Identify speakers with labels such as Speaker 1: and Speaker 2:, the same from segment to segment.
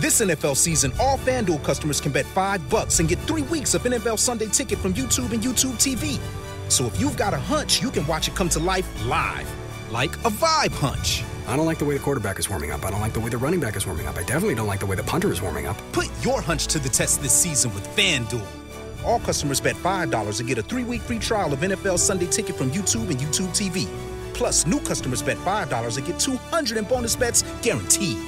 Speaker 1: This NFL season, all FanDuel customers can bet $5 and get 3 weeks of NFL Sunday Ticket from YouTube and YouTube TV. So if you've got a hunch, you can watch it come to life live, like a vibe hunch.
Speaker 2: I don't like the way the quarterback is warming up. I don't like the way the running back is warming up. I definitely don't like the way the punter is warming up.
Speaker 1: Put your hunch to the test this season with FanDuel. All customers bet $5 and get a 3-week free trial of NFL Sunday Ticket from YouTube and YouTube TV. Plus, new customers bet $5 and get $200 in bonus bets guaranteed.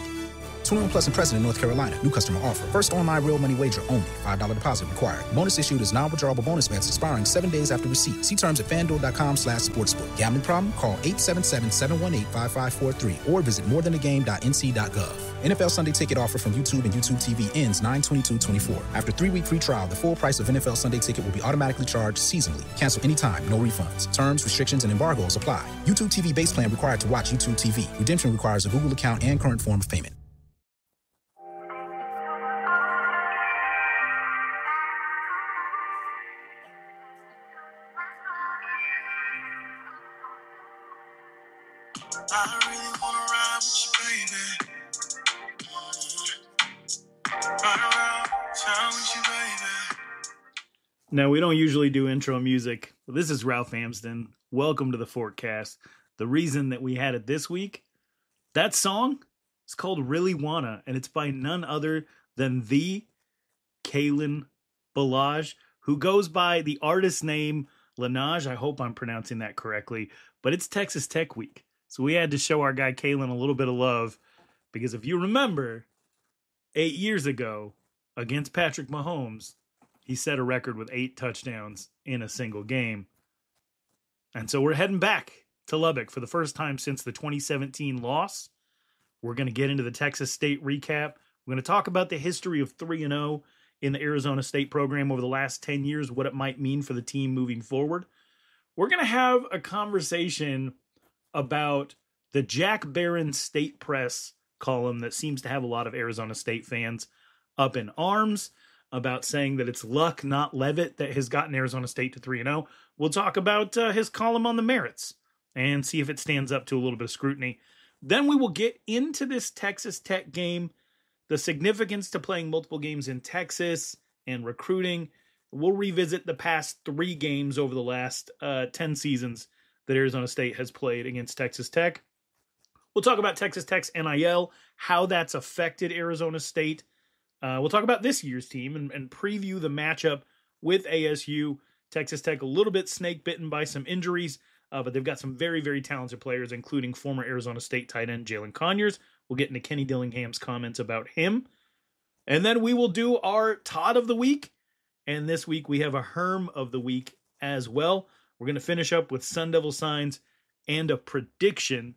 Speaker 1: 21 plus and present in North Carolina. New customer offer. First online real money wager only. $5 deposit required. Bonus issued is non-withdrawable bonus bets expiring 7 days after receipt. See terms at FanDuel.com/sportsbook. Gambling problem? Call 877-718-5543 or visit morethanagame.nc.gov. NFL Sunday Ticket offer from YouTube and YouTube TV ends 9/22/24. After 3-week free trial, the full price of NFL Sunday Ticket will be automatically charged seasonally. Cancel anytime. No refunds. Terms, restrictions, and embargoes apply. YouTube TV base plan required to watch YouTube TV. Redemption requires a Google account and current form of payment.
Speaker 3: I really wanna ride with you, baby. Ride around town with you, baby.
Speaker 4: Now, we don't usually do intro music, but this is Ralph Amsden. Welcome to the Forecast. The reason that we had it this week, that song is called Really Wanna, and it's by none other than the Kalen Ballage, who goes by the artist name Lanage. I hope I'm pronouncing that correctly, but it's Texas Tech week. So we had to show our guy Kalen a little bit of love, because if you remember, 8 years ago against Patrick Mahomes, he set a record with 8 touchdowns in a single game. And so we're heading back to Lubbock for the first time since the 2017 loss. We're going to get into the Texas State recap. We're going to talk about the history of 3-0 in the Arizona State program over the last 10 years, what it might mean for the team moving forward. We're going to have a conversation about the Jack Barron State Press column that seems to have a lot of Arizona State fans up in arms about saying that it's Luck, not Levitt, that has gotten Arizona State to 3-0. We'll talk about his column on the merits and see if it stands up to a little bit of scrutiny. Then we will get into this Texas Tech game, the significance to playing multiple games in Texas and recruiting. We'll revisit the past 3 games over the last 10 seasons that Arizona State has played against Texas Tech. We'll talk about Texas Tech's NIL, how that's affected Arizona State. We'll talk about this year's team and preview the matchup with ASU. Texas Tech a little bit snake-bitten by some injuries, but they've got some very, very talented players, including former Arizona State tight end Jalen Conyers. We'll get into Kenny Dillingham's comments about him. And then we will do our Todd of the Week. And this week we have a Herm of the Week as well. We're going to finish up with Sun Devil signs and a prediction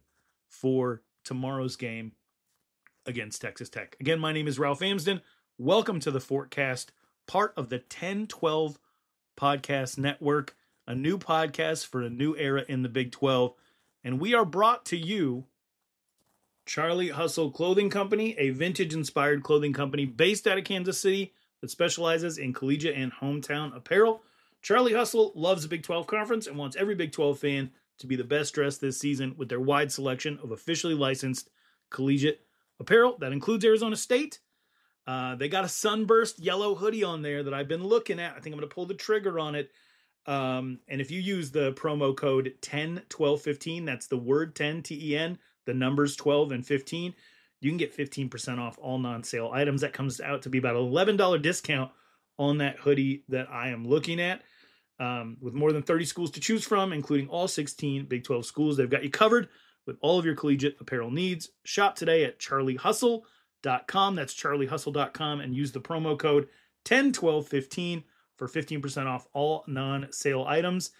Speaker 4: for tomorrow's game against Texas Tech. Again, my name is Ralph Amsden. Welcome to the Forecast, part of the 1012 Podcast Network, a new podcast for a new era in the Big 12. And we are brought to you Charlie Hustle Clothing Company, a vintage-inspired clothing company based out of Kansas City that specializes in collegiate and hometown apparel. Charlie Hustle loves the Big 12 Conference and wants every Big 12 fan to be the best dressed this season with their wide selection of officially licensed collegiate apparel. That includes Arizona State. They got a sunburst yellow hoodie on there that I've been looking at. I think I'm going to pull the trigger on it. And if you use the promo code 101215, that's the word 10, T-E-N, the numbers 12 and 15, you can get 15% off all non-sale items. That comes out to be about an $11 discount on that hoodie that I am looking at. With more than 30 schools to choose from, including all 16 Big 12 schools, they've got you covered with all of your collegiate apparel needs. Shop today at charliehustle.com. That's charliehustle.com, and use the promo code 101215 for 15% off all non-sale items.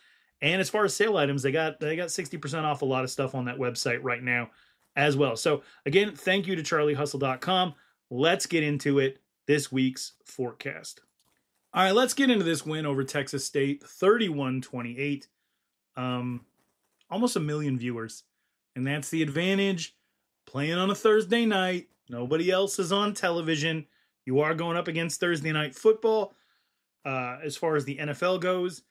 Speaker 4: And as far as sale items, they got 60% off a lot of stuff on that website right now as well. So again, thank you to charliehustle.com. Let's get into it. This week's forecast. All right, let's get into this win over Texas State, 31-28. Almost 1 million viewers. And that's the advantage. Playing on a Thursday night. Nobody else is on television. You are going up against Thursday night football as far as the NFL goes.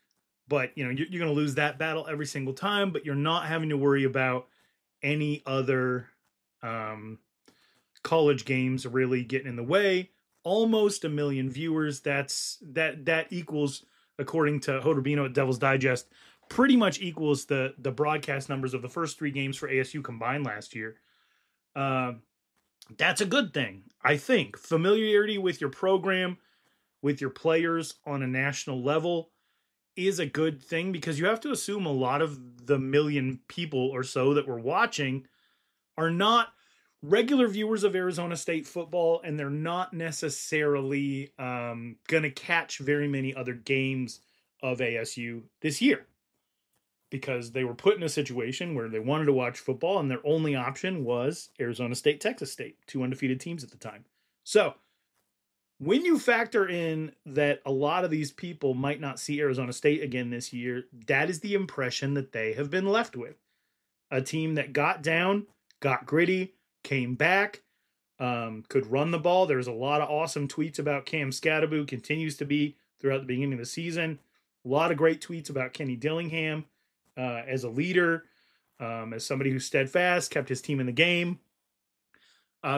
Speaker 4: But, you're going to lose that battle every single time. But you're not having to worry about any other college games really getting in the way. Almost 1 million viewers. That equals, according to Hoderbino at Devil's Digest, pretty much equals the broadcast numbers of the first 3 games for ASU combined last year. That's a good thing, I think. Familiarity with your program, with your players on a national level is a good thing, because you have to assume a lot of the 1 million people or so that we're watching are not regular viewers of Arizona State football, and they're not necessarily going to catch very many other games of ASU this year, because they were put in a situation where they wanted to watch football and their only option was Arizona State, Texas State, 2 undefeated teams at the time. So when you factor in that a lot of these people might not see Arizona State again this year, that is the impression that they have been left with. A team that got down, got gritty, came back, could run the ball. There's a lot of awesome tweets about Cam Scatterbo, continues to be throughout the beginning of the season. A lot of great tweets about Kenny Dillingham as a leader, as somebody who's steadfast, kept his team in the game.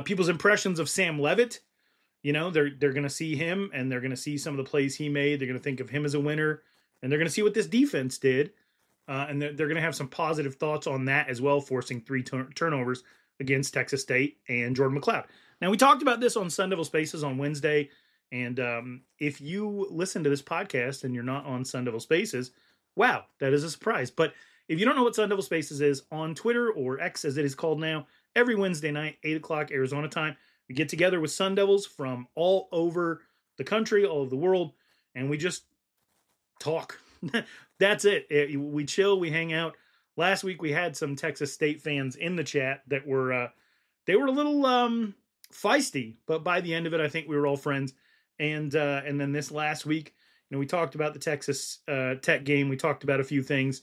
Speaker 4: People's impressions of Sam Leavitt, they're going to see him, and they're going to see some of the plays he made. They're going to think of him as a winner, and they're going to see what this defense did. And they're going to have some positive thoughts on that as well, forcing 3 turnovers against Texas State and Jordan McLeod. Now, we talked about this on Sun Devil Spaces on Wednesday, and if you listen to this podcast and you're not on Sun Devil Spaces, wow, that is a surprise. But if you don't know what Sun Devil Spaces is, on Twitter, or X as it is called now, every Wednesday night, 8 o'clock Arizona time, we get together with Sun Devils from all over the country, all over the world, and we just talk. That's it. We chill, we hang out. Last week we had some Texas State fans in the chat that were they were a little feisty, but by the end of it, I think we were all friends. And then this last week, we talked about the Texas Tech game. We talked about a few things,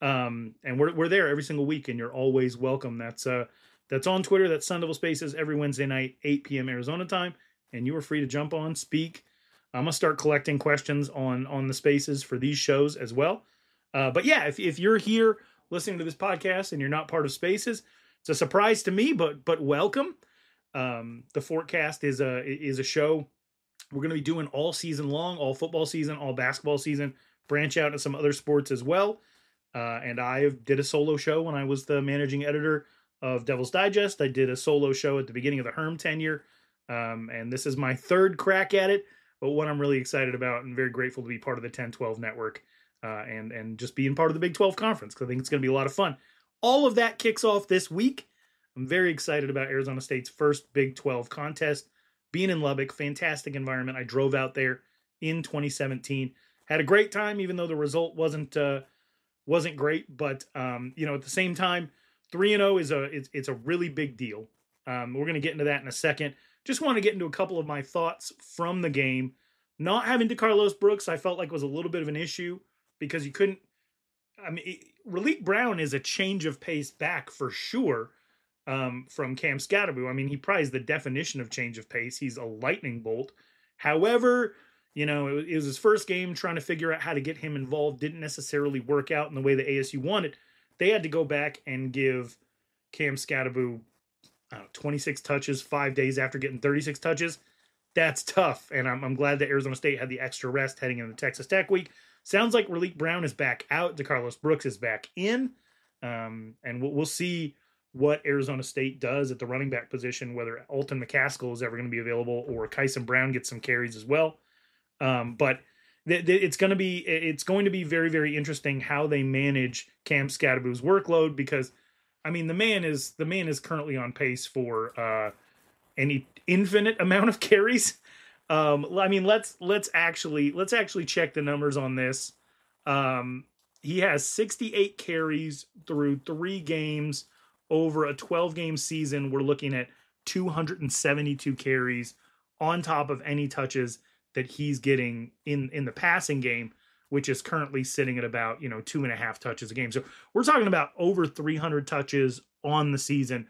Speaker 4: and we're there every single week, and you're always welcome. That's on Twitter. That's Sun Devil Spaces every Wednesday night, 8 p.m. Arizona time, and you are free to jump on, speak. I'm gonna start collecting questions on the spaces for these shows as well. But yeah, if you're here listening to this podcast and you're not part of Spaces, it's a surprise to me, but welcome. The Forecast is a show we're going to be doing all season long, all football season, all basketball season, branch out into some other sports as well. And I did a solo show when I was the managing editor of Devil's Digest. I did a solo show at the beginning of the Herm tenure. And this is my 3rd crack at it, but one I'm really excited about and very grateful to be part of the 10-12 network. And just being part of the Big 12 conference, because I think it's going to be a lot of fun. All of that kicks off this week. I'm very excited about Arizona State's first Big 12 contest, being in Lubbock. Fantastic environment. I drove out there in 2017, had a great time, even though the result wasn't great. But at the same time, 3-0 it's a really big deal. We're going to get into that in a second. Just want to get into a couple of my thoughts from the game. Not having DeCarlos Brooks, I felt like was a little bit of an issue, because you couldn't. Raleek Brown is a change of pace back for sure from Cam Scatterbo. He probably is the definition of change of pace. He's a lightning bolt. However, it was his first game, trying to figure out how to get him involved. Didn't necessarily work out in the way the ASU wanted. They had to go back and give Cam Scatterbo 26 touches 5 days after getting 36 touches. That's tough, and I'm glad that Arizona State had the extra rest heading into the Texas Tech week. Sounds like Raleek Brown is back out. DeCarlos Brooks is back in. And we'll see what Arizona State does at the running back position, whether Alton McCaskill is ever going to be available or Kyson Brown gets some carries as well. But it's going to be very, very interesting how they manage Cam Scatterbo's workload, because the man is currently on pace for an infinite amount of carries. Let's actually check the numbers on this. He has 68 carries through 3 games over a 12-game season. We're looking at 272 carries on top of any touches that he's getting in the passing game, which is currently sitting at about 2.5 touches a game. So we're talking about over 300 touches on the season.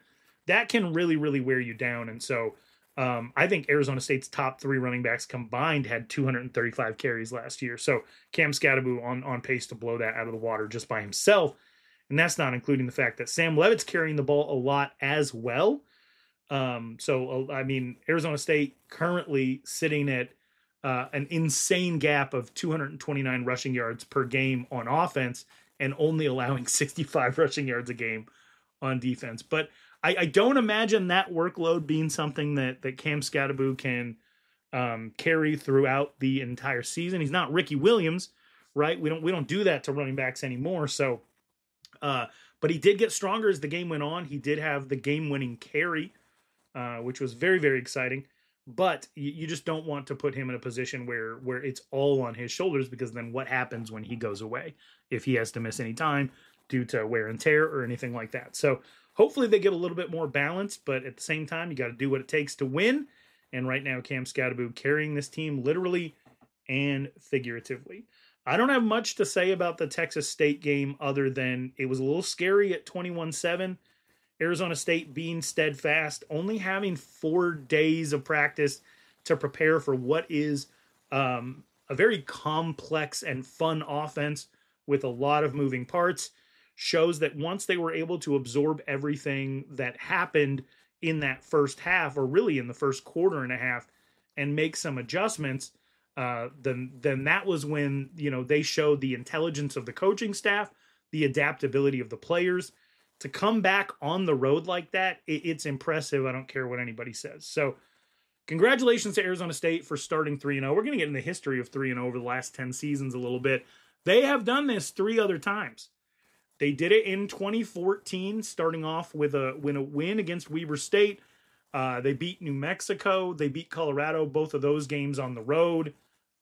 Speaker 4: That can really, really wear you down. And so I think Arizona State's top 3 running backs combined had 235 carries last year. So Cam Scatterbo on pace to blow that out of the water just by himself. And that's not including the fact that Sam Leavitt's carrying the ball a lot as well. I mean, Arizona State currently sitting at an insane gap of 229 rushing yards per game on offense and only allowing 65 rushing yards a game on defense. But I don't imagine that workload being something that Cam Scatterbo can carry throughout the entire season. He's not Ricky Williams, right? We don't do that to running backs anymore. So, but he did get stronger as the game went on. He did have the game-winning carry, which was very, very exciting. But you just don't want to put him in a position where it's all on his shoulders, because then what happens when he goes away if he has to miss any time due to wear and tear or anything like that. So hopefully they get a little bit more balance, but at the same time, you got to do what it takes to win. And right now, Cam Scatterbo carrying this team literally and figuratively. I don't have much to say about the Texas State game other than it was a little scary at 21-7. Arizona State being steadfast, only having 4 days of practice to prepare for what is a very complex and fun offense with a lot of moving parts, shows that once they were able to absorb everything that happened in that first half, or really in the first quarter and a half, and make some adjustments, then that was when, they showed the intelligence of the coaching staff, the adaptability of the players. To come back on the road like that, it's impressive. I don't care what anybody says. So congratulations to Arizona State for starting 3-0. We're going to get in the history of 3-0 over the last 10 seasons a little bit. They have done this 3 other times. They did it in 2014, starting off with a win against Weber State. They beat New Mexico. They beat Colorado, both of those games on the road.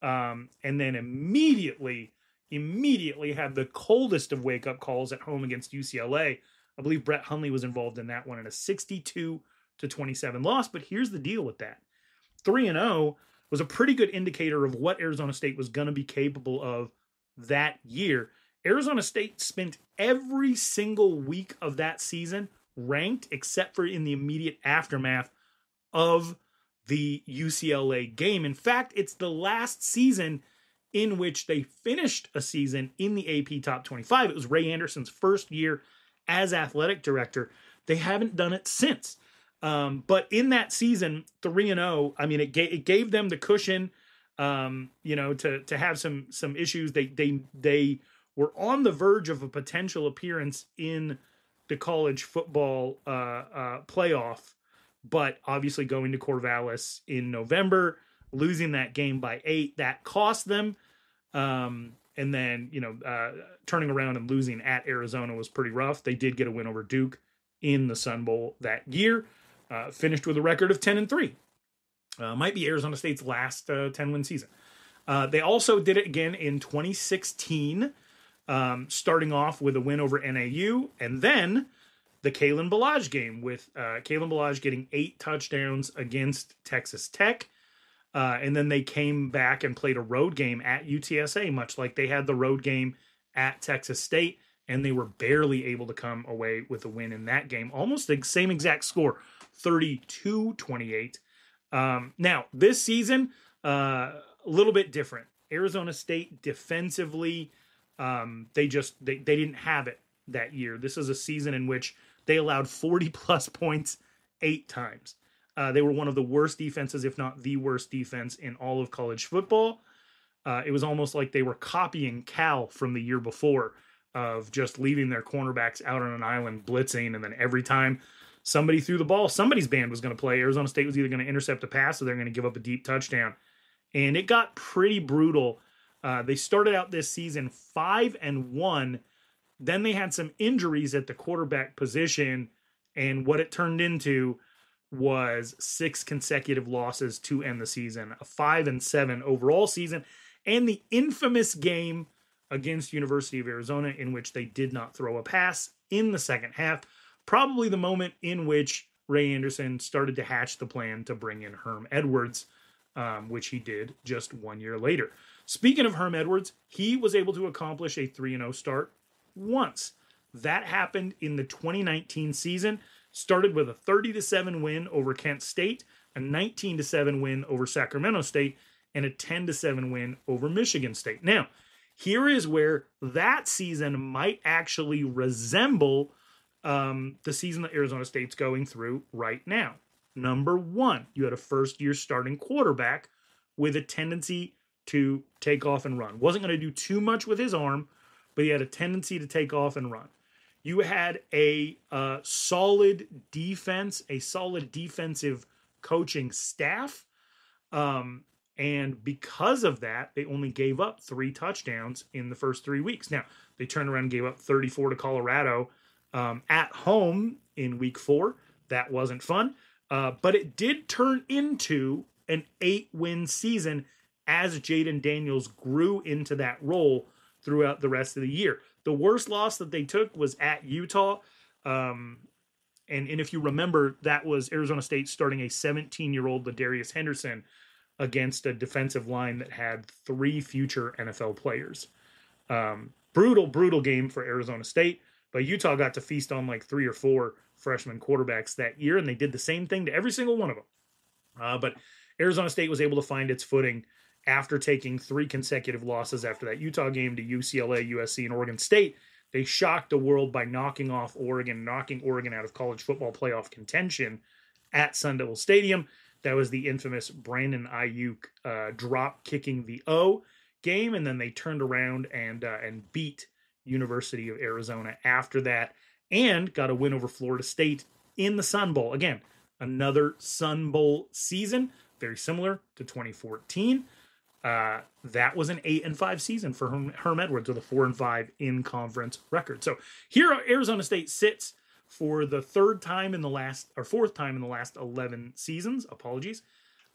Speaker 4: And then immediately had the coldest of wake-up calls at home against UCLA. I believe Brett Hundley was involved in that one in a 62-27 loss. But here's the deal with that. 3-0 was a pretty good indicator of what Arizona State was going to be capable of that year. Arizona State spent every single week of that season ranked, except for in the immediate aftermath of the UCLA game. In fact, it's the last season in which they finished a season in the AP Top 25. It was Ray Anderson's first year as athletic director. They haven't done it since. But in that season, 3-0, I mean, it gave them the cushion, to have some issues. They were on the verge of a potential appearance in the college football playoff, but obviously going to Corvallis in November, losing that game by 8, that cost them. And then, turning around and losing at Arizona was pretty rough. They did get a win over Duke in the Sun Bowl that year, finished with a record of 10-3. Might be Arizona State's last 10-win season. They also did it again in 2016, starting off with a win over NAU, and then the Kalen Ballage game with Kalen Ballage getting 8 touchdowns against Texas Tech. And then they came back and played a road game at UTSA, much like they had the road game at Texas State, and they were barely able to come away with a win in that game. Almost the same exact score, 32-28. Now, this season, a little bit different. Arizona State defensively, they didn't have it that year. This is a season in which they allowed 40-plus points 8 times. They were one of the worst defenses, if not the worst defense in all of college football. It was almost like they were copying Cal from the year before, of just leaving their cornerbacks out on an island blitzing, and then every time somebody threw the ball, somebody's band was going to play. Arizona State was either going to intercept a pass or they're going to give up a deep touchdown. And it got pretty brutal. They started out this season 5-1. Then they had some injuries at the quarterback position, and what it turned into was 6 consecutive losses to end the season, a 5-7 overall season, and the infamous game against University of Arizona in which they did not throw a pass in the second half. Probably the moment in which Ray Anderson started to hatch the plan to bring in Herm Edwards, which he did just 1 year later. Speaking of Herm Edwards, he was able to accomplish a 3-0 start once. That happened in the 2019 season. Started with a 30-7 win over Kent State, a 19-7 win over Sacramento State, and a 10-7 win over Michigan State. Now, here is where that season might actually resemble the season that Arizona State's going through right now. Number one, you had a first-year starting quarterback with a tendency to take off and run. Wasn't going to do too much with his arm, but he had a tendency to take off and run. You had a solid defense, a solid defensive coaching staff. And because of that, they only gave up 3 touchdowns in the first 3 weeks. Now, they turned around and gave up 34 to Colorado at home in week 4. That wasn't fun. But it did turn into an 8-win season as Jaden Daniels grew into that role throughout the rest of the year. The worst loss that they took was at Utah. And if you remember, that was Arizona State starting a 17-year-old Ladarius Henderson against a defensive line that had 3 future NFL players. Brutal game for Arizona State. But Utah got to feast on like 3 or 4 freshman quarterbacks that year, and they did the same thing to every single one of them. But Arizona State was able to find its footing after taking 3 consecutive losses after that Utah game to UCLA, USC, and Oregon State. They shocked the world by knocking Oregon out of college football playoff contention at Sun Devil Stadium. That was the infamous Brandon Ayuk drop kicking the O game, and then they turned around and beat University of Arizona after that, and got a win over Florida State in the Sun Bowl. Again, another Sun Bowl season, very similar to 2014. That was an 8-5 season for Herm Edwards with a 4-5 in conference record. So here Arizona State sits for the fourth time in the last 11 seasons. Apologies.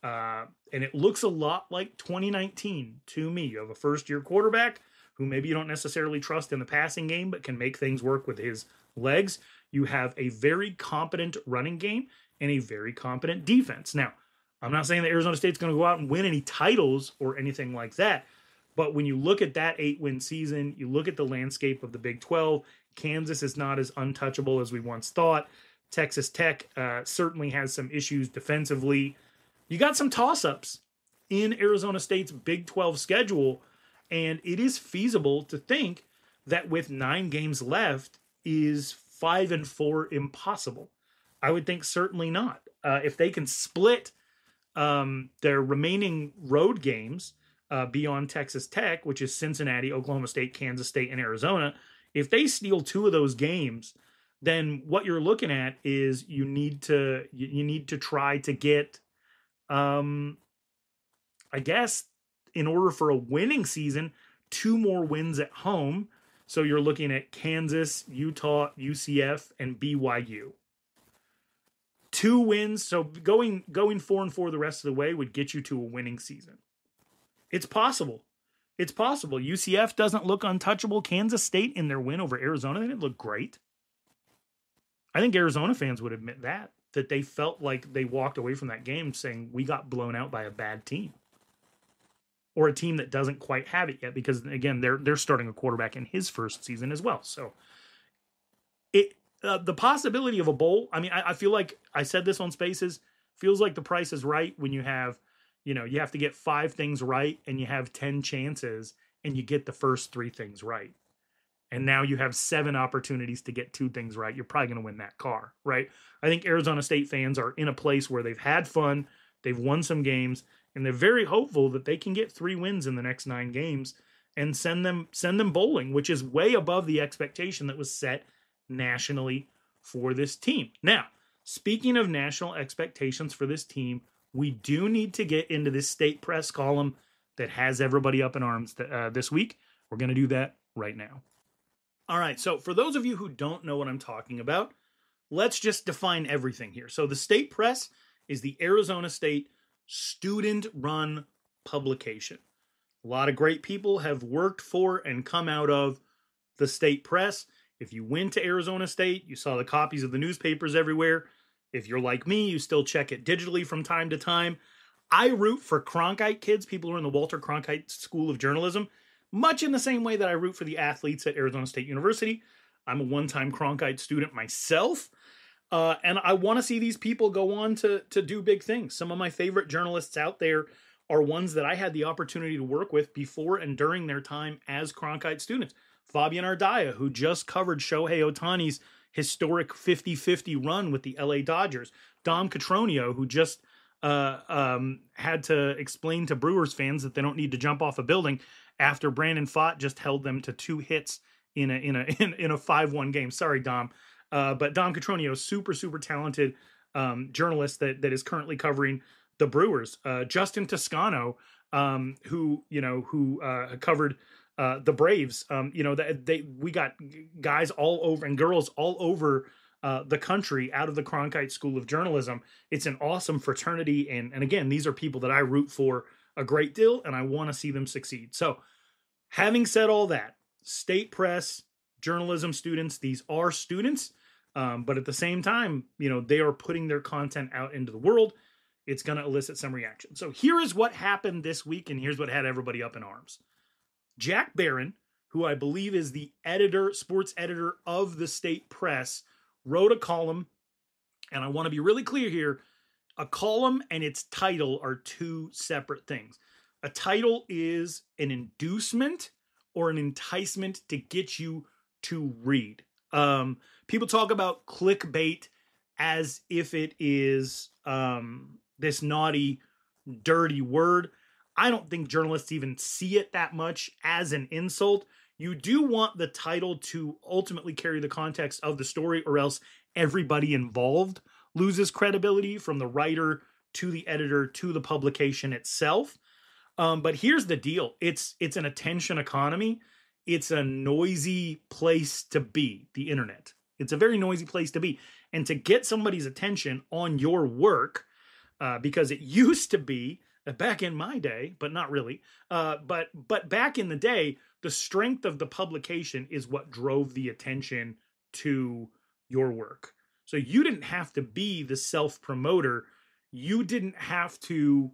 Speaker 4: And it looks a lot like 2019 to me. You have a first-year quarterback who maybe you don't necessarily trust in the passing game, but can make things work with his legs. You have a very competent running game and a very competent defense. Now, I'm not saying that Arizona State's going to go out and win any titles or anything like that, but when you look at that 8-win season, you look at the landscape of the Big 12, Kansas is not as untouchable as we once thought. Texas Tech certainly has some issues defensively. You got some toss-ups in Arizona State's Big 12 schedule, and it is feasible to think that with 9 games left, is 5-4 impossible? I would think certainly not. If they can split their remaining road games beyond Texas Tech, which is Cincinnati, Oklahoma State, Kansas State, and Arizona, if they steal 2 of those games, then what you're looking at is you need to try to get, I guess, in order for a winning season, 2 more wins at home. So you're looking at Kansas, Utah, UCF, and BYU. 2 wins, so going 4-4 the rest of the way would get you to a winning season. It's possible. It's possible. UCF doesn't look untouchable. Kansas State in their win over Arizona, they didn't look great. I think Arizona fans would admit that they felt like they walked away from that game saying, we got blown out by a bad team. Or a team that doesn't quite have it yet, because, again, they're starting a quarterback in his first season as well. So the possibility of a bowl, I mean, I feel like I said this on Spaces, feels like the price is right when you have, you have to get 5 things right and you have 10 chances and you get the first 3 things right. And now you have 7 opportunities to get 2 things right. You're probably going to win that car, right? I think Arizona State fans are in a place where they've had fun, they've won some games, and they're very hopeful that they can get 3 wins in the next 9 games and send them bowling, which is way above the expectation that was set nationally for this team. Now, speaking of national expectations for this team, we do need to get into this State Press column that has everybody up in arms this week. We're going to do that right now. All right, so for those of you who don't know what I'm talking about, let's just define everything here. So the State Press is the Arizona State student-run publication. A lot of great people have worked for and come out of the State Press. If you went to Arizona State, you saw the copies of the newspapers everywhere. If you're like me, you still check it digitally from time to time. I root for Cronkite kids, people who are in the Walter Cronkite School of Journalism, much in the same way that I root for the athletes at Arizona State University. I'm a one-time Cronkite student myself. And I want to see these people go on to do big things. Some of my favorite journalists out there are ones that I had the opportunity to work with before and during their time as Cronkite students. Fabian Ardaya, who just covered Shohei Ohtani's historic 50-50 run with the LA Dodgers. Dom Catronio, who just had to explain to Brewers fans that they don't need to jump off a building after Brandon Pfaadt just held them to 2 hits in a 5-1 game. Sorry, Dom. But Dom Catronio, super talented journalist that is currently covering the Brewers. Justin Toscano, who covered the Braves. We got guys all over and girls all over the country out of the Cronkite School of Journalism. It's an awesome fraternity, and again, these are people that I root for a great deal, and I want to see them succeed. So, having said all that, State Press journalism students, these are students, but at the same time, they are putting their content out into the world. It's going to elicit some reaction. So here is what happened this week, and here's what had everybody up in arms. Jack Barron, who I believe is the sports editor of the State Press, wrote a column, and I want to be really clear here. A column and its title are 2 separate things. A title is an inducement or an enticement to get you to read. People talk about clickbait as if it is this naughty, dirty word. I don't think journalists even see it that much as an insult. You do want the title to ultimately carry the context of the story, or else everybody involved loses credibility, from the writer to the editor to the publication itself. But here's the deal. It's an attention economy. It's a noisy place to be, the internet. It's a very noisy place to be. And to get somebody's attention on your work, because it used to be, back in my day, but not really, but back in the day, the strength of the publication is what drove the attention to your work. So you didn't have to be the self-promoter. You didn't have to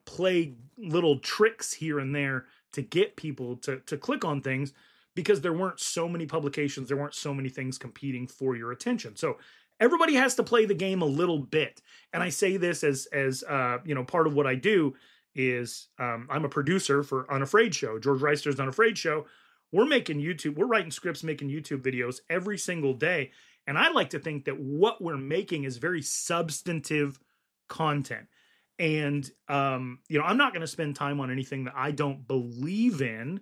Speaker 4: play little tricks here and there to get people to click on things, because there weren't so many publications, there weren't so many things competing for your attention. So everybody has to play the game a little bit. And I say this as part of what I do is I'm a producer for Unafraid Show, George Reister's Unafraid Show. We're writing scripts, making YouTube videos every single day. And I like to think that what we're making is very substantive content. And, I'm not going to spend time on anything that I don't believe in.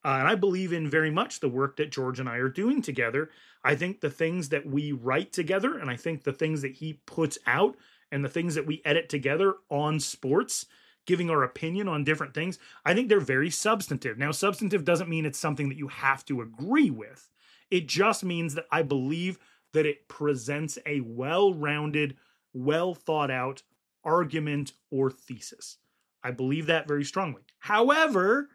Speaker 4: And I believe in very much the work that George and I are doing together. I think the things that we write together, and I think the things that he puts out, and the things that we edit together on sports, giving our opinion on different things, I think they're very substantive. Now, substantive doesn't mean it's something that you have to agree with. It just means that I believe that it presents a well-rounded, well-thought-out argument or thesis. I believe that very strongly. However,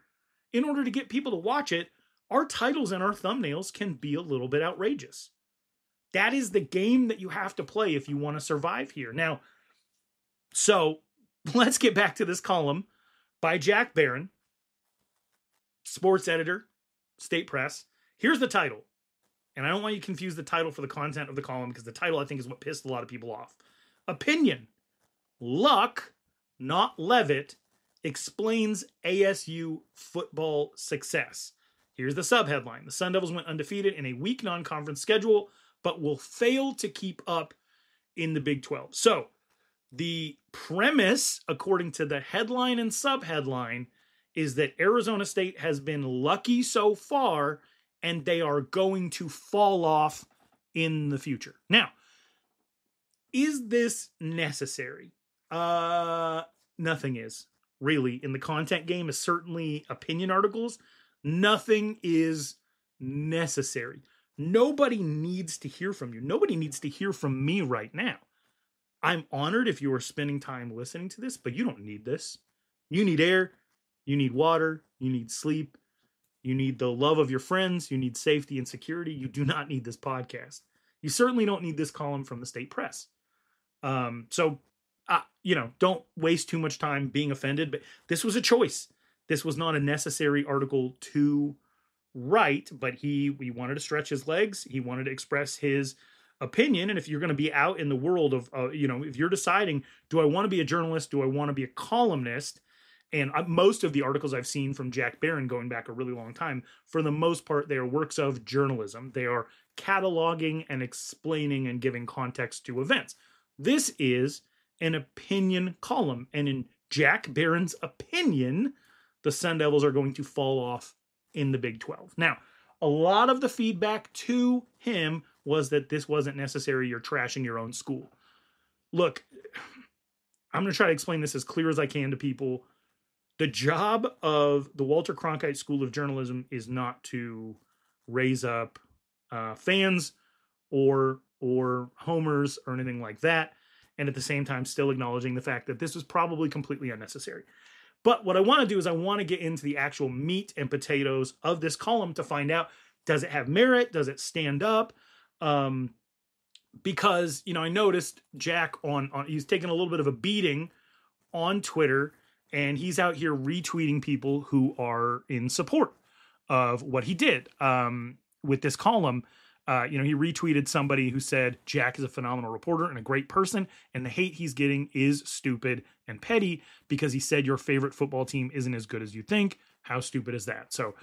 Speaker 4: in order to get people to watch it, our titles and our thumbnails can be a little bit outrageous. That is the game that you have to play if you want to survive here. Now, so let's get back to this column by Jack Barron, sports editor, State Press. Here's the title. And I don't want you to confuse the title for the content of the column, because the title, I think, is what pissed a lot of people off. Opinion. Luck, not Levitt, explains ASU football success. Here's the subheadline. The Sun Devils went undefeated in a weak non-conference schedule, but will fail to keep up in the Big 12. So the premise, according to the headline and subheadline, is that Arizona State has been lucky so far, and they are going to fall off in the future. Now, is this necessary? Nothing is. Really, in the content game, is certainly opinion articles. Nothing is necessary. Nobody needs to hear from you. Nobody needs to hear from me right now. I'm honored if you are spending time listening to this, but you don't need this. You need air. You need water. You need sleep. You need the love of your friends. You need safety and security. You do not need this podcast. You certainly don't need this column from the State Press. Don't waste too much time being offended, but this was a choice. This was not a necessary article to write, but he wanted to stretch his legs. He wanted to express his opinion. And if you're going to be out in the world of, if you're deciding, do I want to be a journalist? Do I want to be a columnist? And most of the articles I've seen from Jack Barron going back a really long time, for the most part, they are works of journalism. They are cataloging and explaining and giving context to events. This is an opinion column. And in Jack Barron's opinion, the Sun Devils are going to fall off in the Big 12. Now, a lot of the feedback to him was that this wasn't necessary. You're trashing your own school. Look, I'm going to try to explain this as clear as I can to people. The job of the Walter Cronkite School of Journalism is not to raise up fans or homers or anything like that. And at the same time, still acknowledging the fact that this was probably completely unnecessary. But what I want to do is I want to get into the actual meat and potatoes of this column to find out, does it have merit? Does it stand up? Because, I noticed Jack he's taking a little bit of a beating on Twitter, and he's out here retweeting people who are in support of what he did with this column. He retweeted somebody who said Jack is a phenomenal reporter and a great person, and the hate he's getting is stupid and petty because he said your favorite football team isn't as good as you think. How stupid is that? So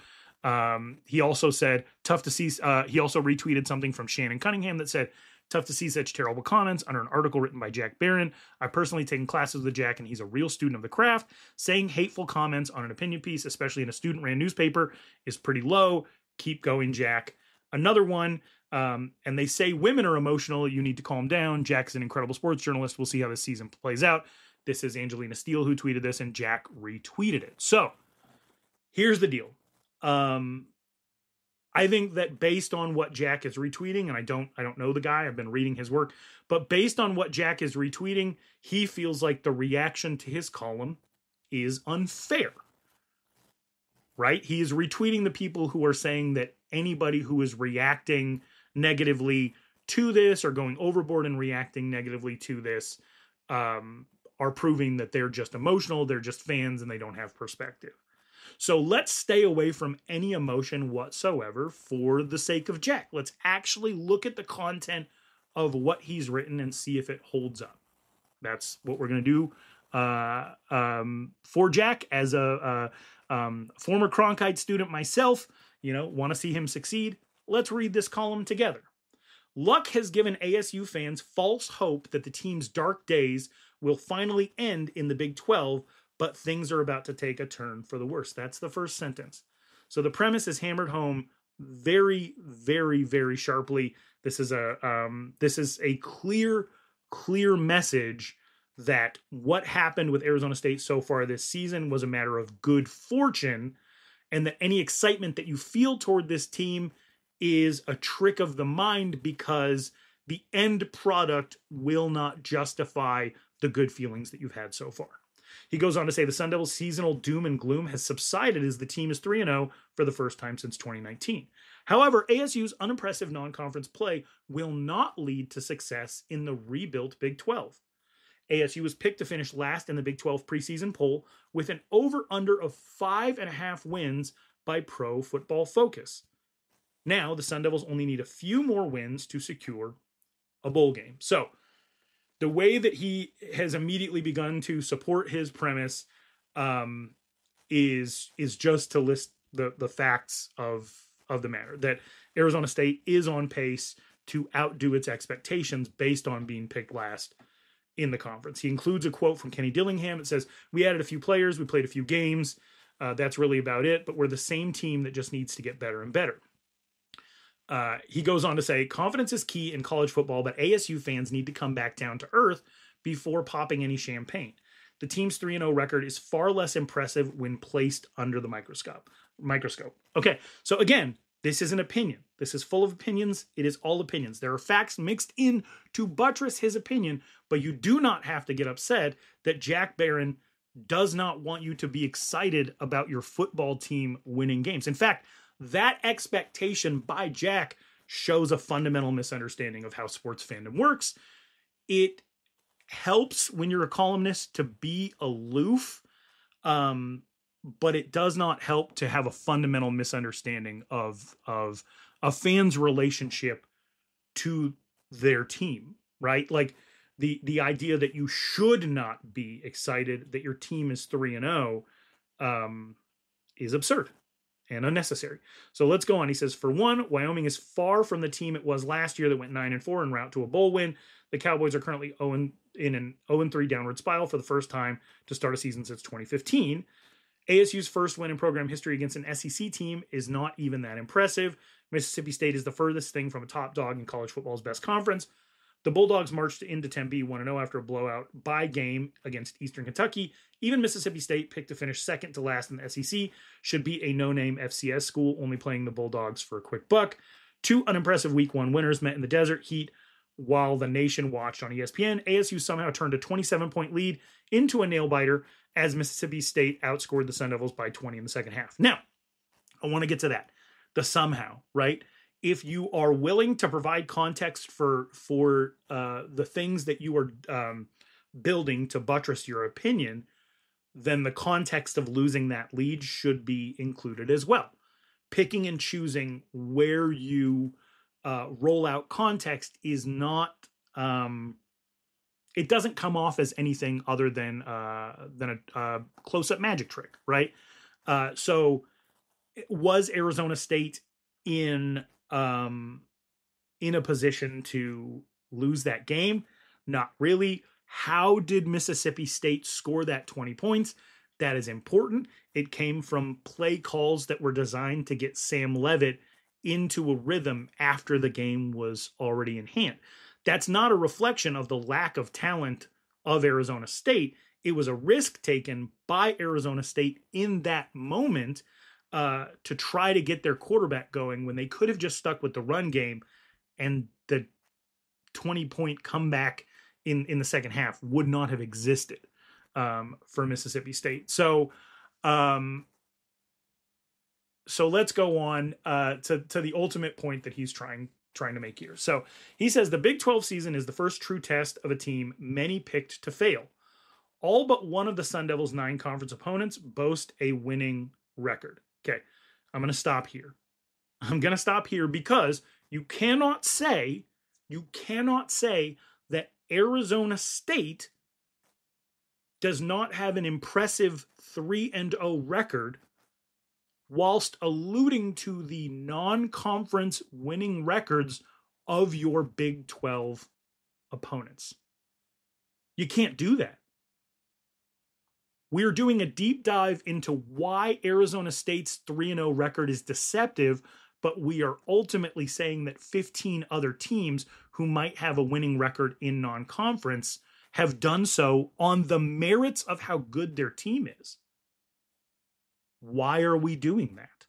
Speaker 4: he also said, tough to see. He also retweeted something from Shannon Cunningham that said, tough to see such terrible comments under an article written by Jack Barron. I've personally taken classes with Jack, and he's a real student of the craft. Saying hateful comments on an opinion piece, especially in a student-ran newspaper, is pretty low. Keep going, Jack. Another one, and they say women are emotional. You need to calm down. Jack's an incredible sports journalist. We'll see how this season plays out. This is Angelina Steele who tweeted this, and Jack retweeted it. So here's the deal. I think that based on what Jack is retweeting, and I don't know the guy, I've been reading his work, but based on what Jack is retweeting, he feels like the reaction to his column is unfair. Right? He is retweeting the people who are saying that anybody who is reacting negatively to this or going overboard and reacting negatively to this are proving that they're just emotional, they're just fans, and they don't have perspective. So let's stay away from any emotion whatsoever for the sake of Jack. Let's actually look at the content of what he's written and see if it holds up. That's what we're going to do for Jack as a former Cronkite student myself. Want to see him succeed. Let's read this column together. Luck has given ASU fans false hope that the team's dark days will finally end in the Big 12, but things are about to take a turn for the worse. That's the first sentence. So the premise is hammered home very, very, very sharply. This is a clear message that what happened with Arizona State so far this season was a matter of good fortune, and that any excitement that you feel toward this team is a trick of the mind because the end product will not justify the good feelings that you've had so far. He goes on to say the Sun Devils' seasonal doom and gloom has subsided as the team is 3-0 for the first time since 2019. However, ASU's unimpressive non-conference play will not lead to success in the rebuilt Big 12. ASU was picked to finish last in the Big 12 preseason poll with an over-under of 5.5 wins by Pro Football Focus. Now, the Sun Devils only need a few more wins to secure a bowl game. So, the way that he has immediately begun to support his premise is just to list the facts of the matter. That Arizona State is on pace to outdo its expectations based on being picked last in the conference. He includes a quote from Kenny Dillingham. It says, "We added a few players, we played a few games. That's really about it, but we're the same team that just needs to get better and better." He goes on to say, confidence is key in college football, but ASU fans need to come back down to earth before popping any champagne. The team's 3-0 record is far less impressive when placed under the microscope. Okay, so again, this is an opinion. This is full of opinions. It is all opinions. There are facts mixed in to buttress his opinion, but you do not have to get upset that Jack Barron does not want you to be excited about your football team winning games. In fact, that expectation by Jack shows a fundamental misunderstanding of how sports fandom works. It helps when you're a columnist to be aloof, but it does not help to have a fundamental misunderstanding of a fan's relationship to their team, right? Like the idea that you should not be excited that your team is 3-0 is absurd and unnecessary. So let's go on. He says, for one, Wyoming is far from the team it was last year that went 9-4 en route to a bowl win. The Cowboys are currently in an 0-3 downward spiral for the first time to start a season since 2015. ASU's first win in program history against an SEC team is not even that impressive. Mississippi State is the furthest thing from a top dog in college football's best conference. The Bulldogs marched into Tempe 1-0 after a blowout by game against Eastern Kentucky. Even Mississippi State, picked to finish second to last in the SEC, should be a no-name FCS school, only playing the Bulldogs for a quick buck. Two unimpressive Week 1 winners met in the desert heat while the nation watched on ESPN. ASU somehow turned a 27-point lead into a nail-biter as Mississippi State outscored the Sun Devils by 20 in the second half. Now, I want to get to that. The somehow, right? If you are willing to provide context for the things that you are building to buttress your opinion, then the context of losing that lead should be included as well. Picking and choosing where you roll out context is not, it doesn't come off as anything other than a close-up magic trick, right? So was Arizona State in a position to lose that game? Not really. How did Mississippi State score that 20 points? That is important. It came from play calls that were designed to get Sam Leavitt into a rhythm after the game was already in hand. That's not a reflection of the lack of talent of Arizona State. It was a risk taken by Arizona State in that moment to try to get their quarterback going when they could have just stuck with the run game, and the 20-point comeback in the second half would not have existed for Mississippi State. So let's go on to the ultimate point that he's trying to make here. So he says the Big 12 season is the first true test of a team many picked to fail. All but one of the Sun Devils' 9 conference opponents boast a winning record. Okay, I'm going to stop here. I'm going to stop here because you cannot say that Arizona State does not have an impressive 3-0 record whilst alluding to the non-conference winning records of your Big 12 opponents. You can't do that. We're doing a deep dive into why Arizona State's 3-0 record is deceptive, but we are ultimately saying that 15 other teams who might have a winning record in non-conference have done so on the merits of how good their team is. Why are we doing that?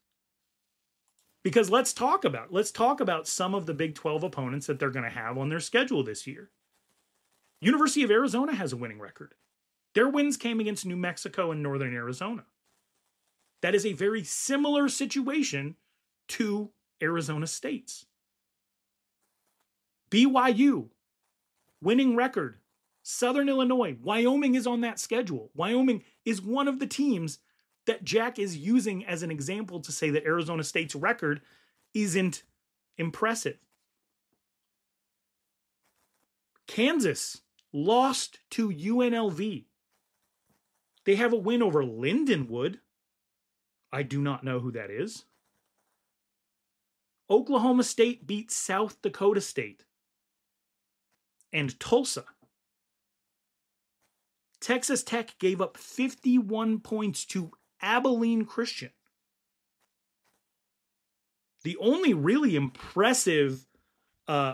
Speaker 4: Because let's talk about some of the Big 12 opponents that they're going to have on their schedule this year. University of Arizona has a winning record. Their wins came against New Mexico and Northern Arizona. That is a very similar situation to Arizona State's. BYU, winning record. Southern Illinois, Wyoming is on that schedule. Wyoming is one of the teams that Jack is using as an example to say that Arizona State's record isn't impressive. Kansas lost to UNLV. They have a win over Lindenwood. I do not know who that is. Oklahoma State beat South Dakota State and Tulsa. Texas Tech gave up 51 points to Abilene Christian. The only really impressive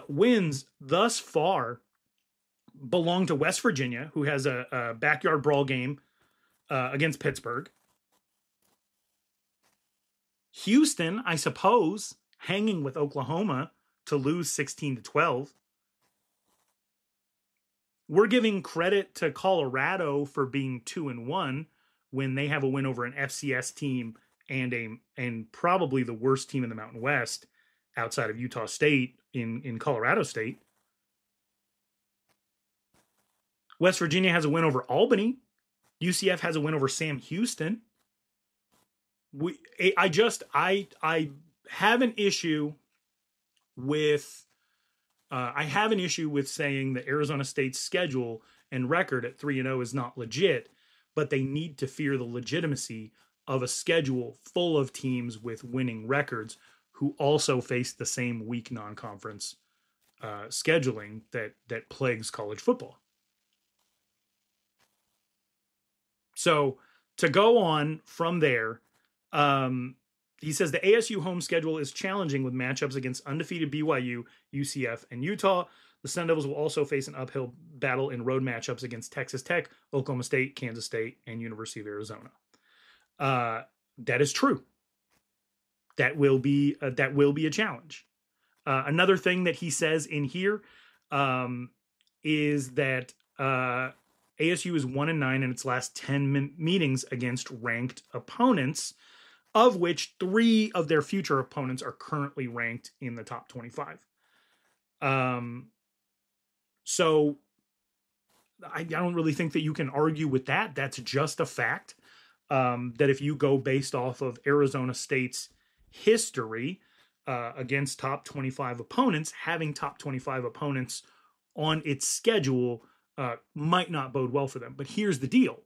Speaker 4: wins thus far belong to West Virginia, who has a backyard brawl game against Pittsburgh. Houston, I suppose, hanging with Oklahoma to lose 16-12. We're giving credit to Colorado for being 2-1 when they have a win over an FCS team and probably the worst team in the Mountain West outside of Utah State in Colorado State. West Virginia has a win over Albany. UCF has a win over Sam Houston. I have an issue with saying that Arizona State's schedule and record at 3-0 is not legit, but they need to fear the legitimacy of a schedule full of teams with winning records who also face the same weak non-conference scheduling that plagues college football. So to go on from there, he says the ASU home schedule is challenging with matchups against undefeated BYU, UCF, and Utah. The Sun Devils will also face an uphill battle in road matchups against Texas Tech, Oklahoma State, Kansas State, and University of Arizona. That is true. That will be a challenge. Another thing that he says in here is that ASU is 1-9 in its last 10 meetings against ranked opponents, of which 3 of their future opponents are currently ranked in the top 25. So I don't really think that you can argue with that. That's just a fact. That if you go based off of Arizona State's history against top 25 opponents, having top 25 opponents on its schedule might not bode well for them. But here's the deal.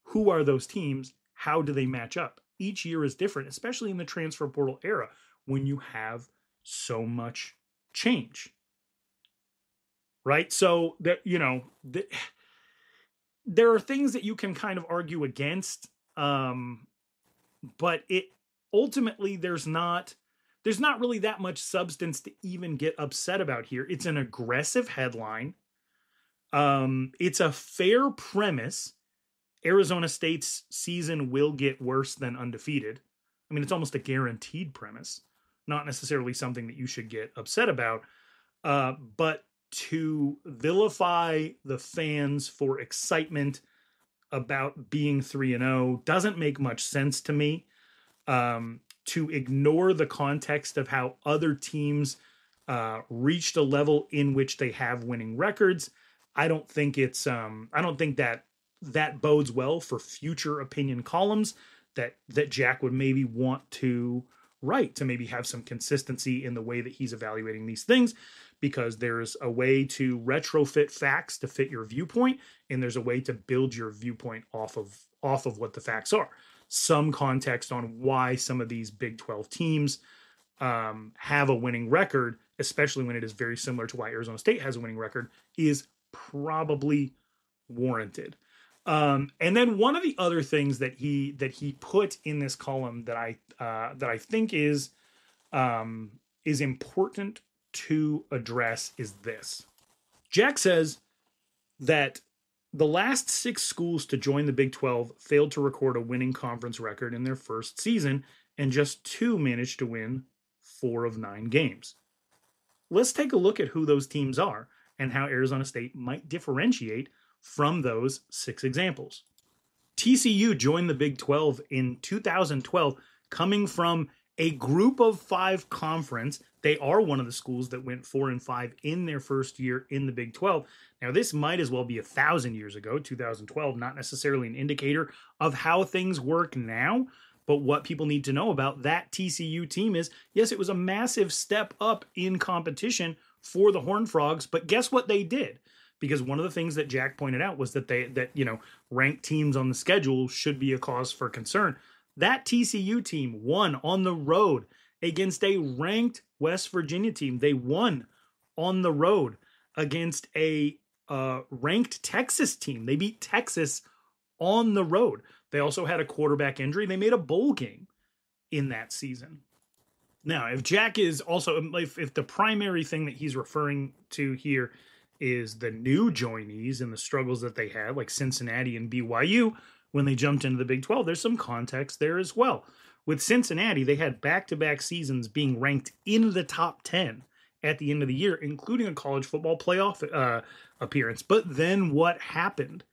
Speaker 4: Who are those teams? How do they match up? Each year is different, especially in the transfer portal era when you have so much change. Right? So that, there are things that you can kind of argue against, but it ultimately there's not really that much substance to even get upset about here. It's an aggressive headline. It's a fair premise. Arizona State's season will get worse than undefeated. I mean, it's almost a guaranteed premise, not necessarily something that you should get upset about. But to vilify the fans for excitement about being 3-0 doesn't make much sense to me. To ignore the context of how other teams reached a level in which they have winning records, I don't think that bodes well for future opinion columns that Jack would maybe want to write, to maybe have some consistency in the way that he's evaluating these things, because there's a way to retrofit facts to fit your viewpoint, and there's a way to build your viewpoint off of what the facts are. Some context on why some of these Big 12 teams have a winning record, especially when it is very similar to why Arizona State has a winning record, is probably warranted. And then one of the other things that he put in this column that I think is important to address is this. Jack says that the last 6 schools to join the Big 12 failed to record a winning conference record in their first season, and just 2 managed to win 4 of 9 games. Let's take a look at who those teams are and how Arizona State might differentiate from those 6 examples. TCU joined the Big 12 in 2012, coming from a group of 5 conference. They are one of the schools that went 4-5 in their first year in the Big 12. Now, this might as well be 1,000 years ago, 2012, not necessarily an indicator of how things work now, but what people need to know about that TCU team is, yes, it was a massive step up in competition for the Horned Frogs, but guess what they did? Because one of the things that Jack pointed out was that ranked teams on the schedule should be a cause for concern. That TCU team won on the road against a ranked West Virginia team. They won on the road against a ranked Texas team. They beat Texas on the road. They also had a quarterback injury. They made a bowl game in that season. Now, if Jack is also, if the primary thing that he's referring to here is the new joinees and the struggles that they had, like Cincinnati and BYU, when they jumped into the Big 12, there's some context there as well. With Cincinnati, they had back-to-back seasons being ranked in the top 10 at the end of the year, including a college football playoff appearance. But then what happened?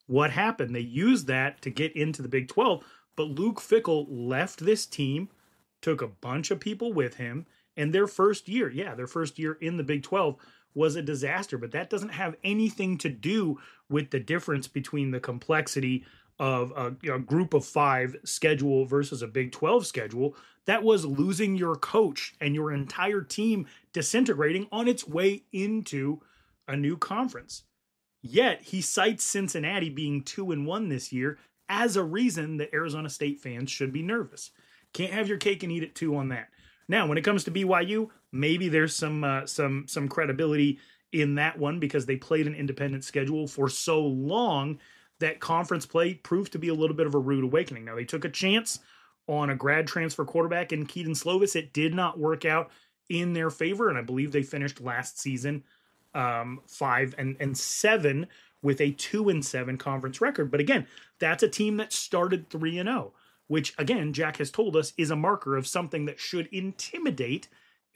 Speaker 4: They used that to get into the Big 12, but Luke Fickell left this team, took a bunch of people with him, and their first year in the Big 12 was a disaster. But that doesn't have anything to do with the difference between the complexity of a group of 5 schedule versus a Big 12 schedule. That was losing your coach and your entire team disintegrating on its way into a new conference. Yet he cites Cincinnati being 2-1 this year as a reason that Arizona State fans should be nervous. Can't have your cake and eat it too on that. Now, when it comes to BYU, maybe there's some credibility in that one because they played an independent schedule for so long that conference play proved to be a little bit of a rude awakening. Now, they took a chance on a grad transfer quarterback in Keaton Slovis. It did not work out in their favor, and I believe they finished last season 5-7 with a 2-7 conference record. But again, that's a team that started 3-0, which again, Jack has told us is a marker of something that should intimidate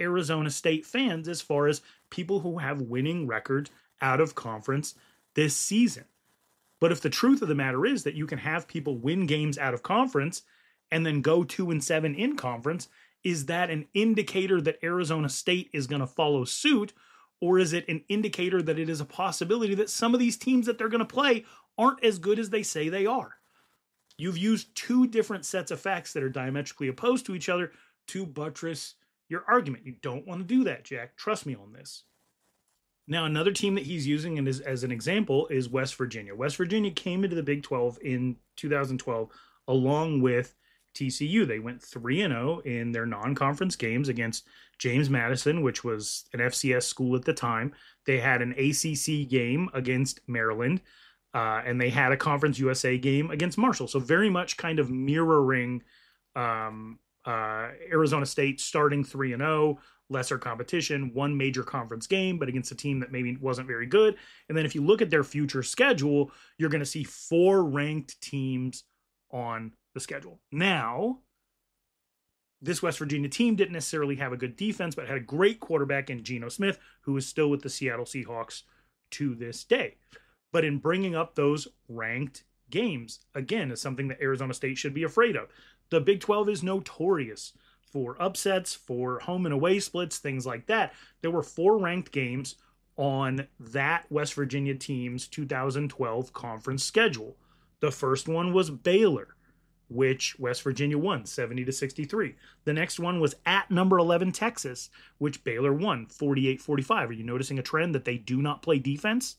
Speaker 4: Arizona State fans as far as people who have winning records out of conference this season. But if the truth of the matter is that you can have people win games out of conference and then go 2-7 in conference, is that an indicator that Arizona State is going to follow suit? Or is it an indicator that it is a possibility that some of these teams that they're going to play aren't as good as they say they are? You've used two different sets of facts that are diametrically opposed to each other to buttress your argument. You don't want to do that, Jack. Trust me on this. Now, another team that he's using as an example is West Virginia. West Virginia came into the Big 12 in 2012 along with TCU. They went 3-0 in their non-conference games against James Madison, which was an FCS school at the time. They had an ACC game against Maryland, and they had a Conference USA game against Marshall. So very much kind of mirroring Arizona State starting 3-0, lesser competition, one major conference game, but against a team that maybe wasn't very good. And then if you look at their future schedule, you're going to see 4 ranked teams on the schedule. Now, this West Virginia team didn't necessarily have a good defense, but had a great quarterback in Geno Smith, who is still with the Seattle Seahawks to this day. But in bringing up those ranked games, again, is something that Arizona State should be afraid of. The Big 12 is notorious for upsets, for home and away splits, things like that. There were 4 ranked games on that West Virginia team's 2012 conference schedule. The first one was Baylor, which West Virginia won 70-63. The next one was at number 11 Texas, which Baylor won 48-45. Are you noticing a trend that they do not play defense?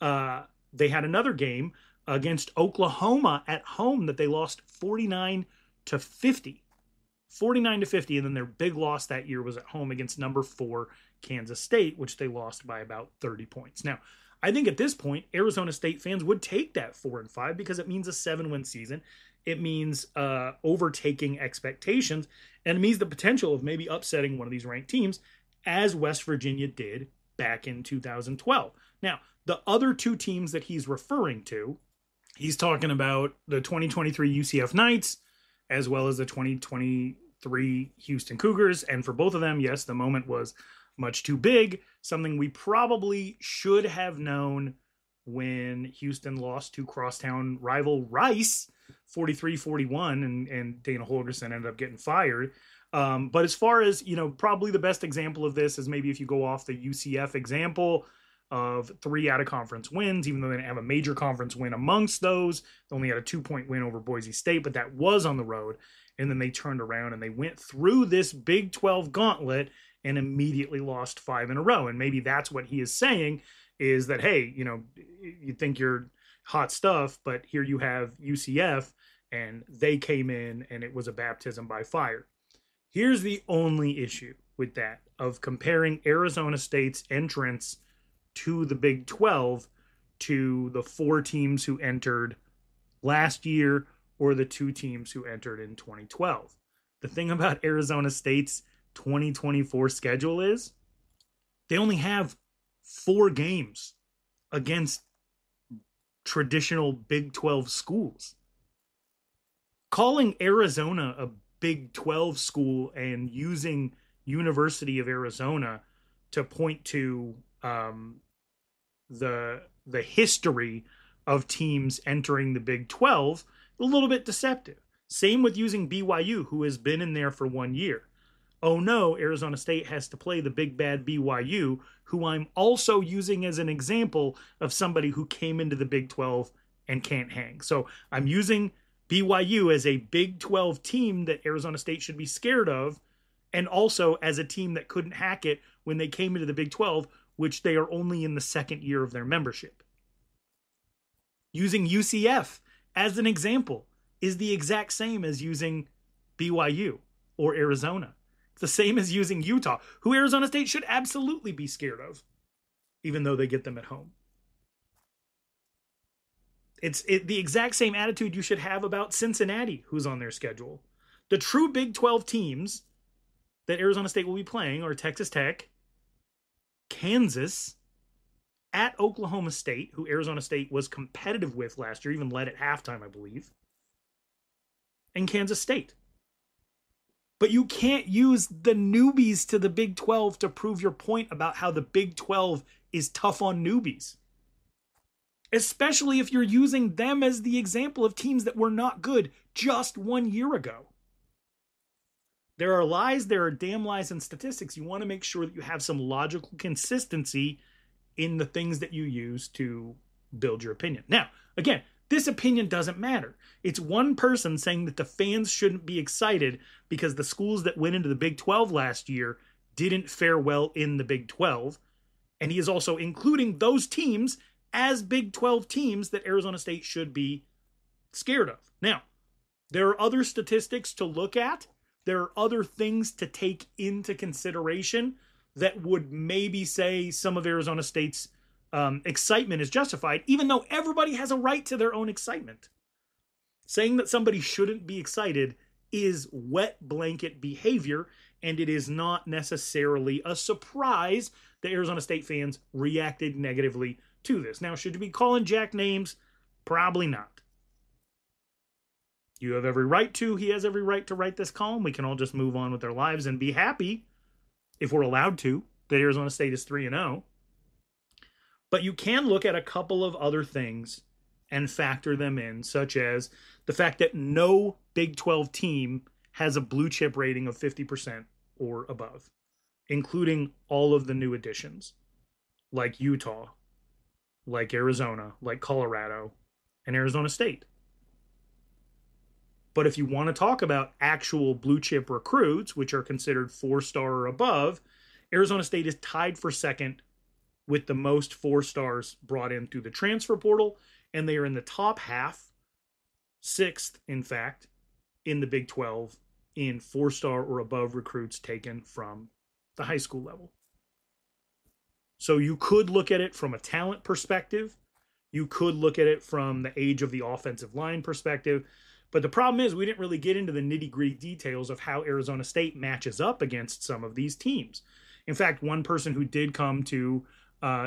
Speaker 4: They had another game against Oklahoma at home that they lost 49-50. 49-50, and then their big loss that year was at home against number 4 Kansas State, which they lost by about 30 points. Now, I think at this point, Arizona State fans would take that 4-5 because it means a 7-win season. It means overtaking expectations, and it means the potential of maybe upsetting one of these ranked teams, as West Virginia did back in 2012. Now, the other 2 teams that he's referring to, he's talking about the 2023 UCF Knights, as well as the 2023 Houston Cougars. And for both of them, yes, the moment was much too big, something we probably should have known when Houston lost to crosstown rival Rice 43-41, and Dana Holgerson ended up getting fired. But as far as, probably the best example of this is maybe if you go off the UCF example of 3 out-of-conference wins, even though they didn't have a major conference win amongst those. They only had a 2-point win over Boise State, but that was on the road. And then they turned around and they went through this Big 12 gauntlet and immediately lost 5 in a row. And maybe that's what he is saying is that, hey, you think you're hot stuff, but here you have UCF, and they came in and it was a baptism by fire. Here's the only issue with that, of comparing Arizona State's entrance to the Big 12 to the 4 teams who entered last year or the 2 teams who entered in 2012. The thing about Arizona State's 2024 schedule is they only have 4 games against traditional Big 12 schools. Calling Arizona a Big 12 school and using University of Arizona to point to the history of teams entering the Big 12, a little bit deceptive. Same with using BYU, who has been in there for 1 year. Oh no, Arizona State has to play the big bad BYU, who I'm also using as an example of somebody who came into the Big 12 and can't hang. So I'm using BYU as a Big 12 team that Arizona State should be scared of, and also as a team that couldn't hack it when they came into the Big 12, which they are only in the 2nd year of their membership. Using UCF as an example, is the exact same as using BYU or Arizona. It's the same as using Utah, who Arizona State should absolutely be scared of, even though they get them at home. It's the exact same attitude you should have about Cincinnati, who's on their schedule. The true Big 12 teams that Arizona State will be playing are Texas Tech, Kansas, at Oklahoma State, who Arizona State was competitive with last year, even led at halftime, I believe, and Kansas State. But you can't use the newbies to the Big 12 to prove your point about how the Big 12 is tough on newbies. Especially if you're using them as the example of teams that were not good just 1 year ago. There are lies, there are damn lies in statistics. You want to make sure that you have some logical consistency in the things that you use to build your opinion. Now, again, this opinion doesn't matter. It's one person saying that the fans shouldn't be excited because the schools that went into the Big 12 last year didn't fare well in the Big 12. And he is also including those teams as Big 12 teams that Arizona State should be scared of. Now, there are other statistics to look at. There are other things to take into consideration that would maybe say some of Arizona State's excitement is justified, even though everybody has a right to their own excitement. Saying that somebody shouldn't be excited is wet blanket behavior, and it is not necessarily a surprise that Arizona State fans reacted negatively to this. Now, should you be calling Jack names? Probably not. You have every right to. He has every right to write this column. We can all just move on with our lives and be happy, if we're allowed to, that Arizona State is 3-0. But you can look at a couple of other things and factor them in, such as the fact that no Big 12 team has a blue chip rating of 50% or above, including all of the new additions, like Utah, like Arizona, like Colorado, and Arizona State. But if you want to talk about actual blue chip recruits, which are considered 4-star or above, Arizona State is tied for second with the most 4-stars brought in through the transfer portal, and they are in the top half, 6th, in fact, in the Big 12 in 4-star or above recruits taken from the high school level. So you could look at it from a talent perspective. You could look at it from the age of the offensive line perspective. But the problem is we didn't really get into the nitty-gritty details of how Arizona State matches up against some of these teams. In fact, one person who did come to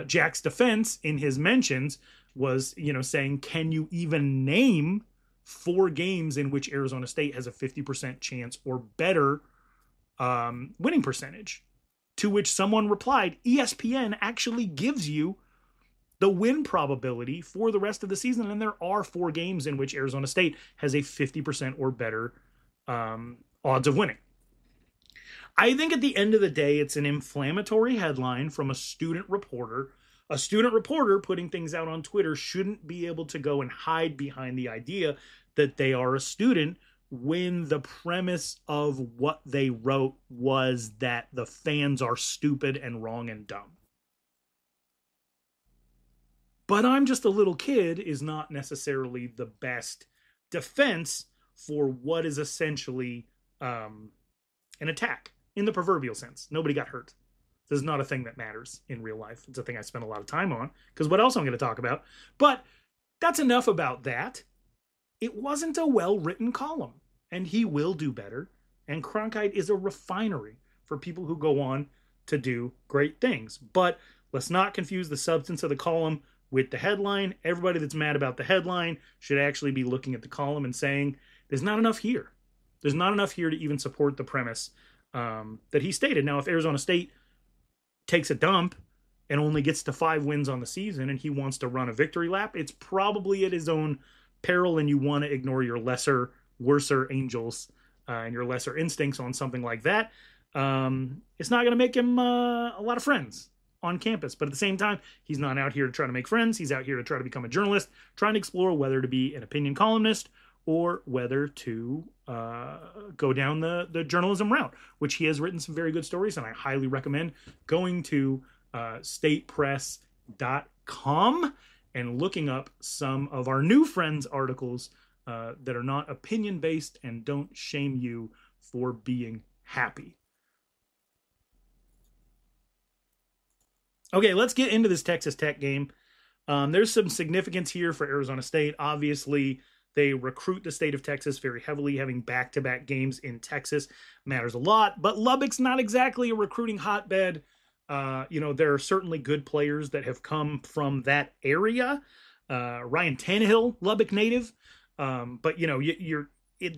Speaker 4: Jack's defense in his mentions was, saying, can you even name 4 games in which Arizona State has a 50% chance or better winning percentage? To which someone replied, ESPN actually gives you the win probability for the rest of the season, and there are 4 games in which Arizona State has a 50% or better odds of winning. I think at the end of the day, it's an inflammatory headline from a student reporter. A student reporter putting things out on Twitter shouldn't be able to go and hide behind the idea that they are a student when the premise of what they wrote was that the fans are stupid and wrong and dumb. But I'm just a little kid is not necessarily the best defense for what is essentially an attack in the proverbial sense. Nobody got hurt. This is not a thing that matters in real life. It's a thing I spend a lot of time on because what else I'm going to talk about? But that's enough about that. It wasn't a well-written column, and he will do better. And Cronkite is a refinery for people who go on to do great things. But let's not confuse the substance of the column with the headline. Everybody that's mad about the headline should actually be looking at the column and saying, there's not enough here. There's not enough here to even support the premise that he stated. Now, if Arizona State takes a dump and only gets to 5 wins on the season and he wants to run a victory lap, it's probably at his own peril, and you want to ignore your lesser, worser angels and your lesser instincts on something like that. It's not going to make him a lot of friends on campus. But at the same time, he's not out here to try to make friends. He's out here to try to become a journalist, trying to explore whether to be an opinion columnist or whether to go down the journalism route, which he has written some very good stories, and I highly recommend going to statepress.com and looking up some of our new friends' articles that are not opinion-based and don't shame you for being happy. Okay, let's get into this Texas Tech game. There's some significance here for Arizona State. Obviously, they recruit the state of Texas very heavily. Having back-to-back games in Texas matters a lot, but Lubbock's not exactly a recruiting hotbed. There are certainly good players that have come from that area. Ryan Tannehill, Lubbock native. But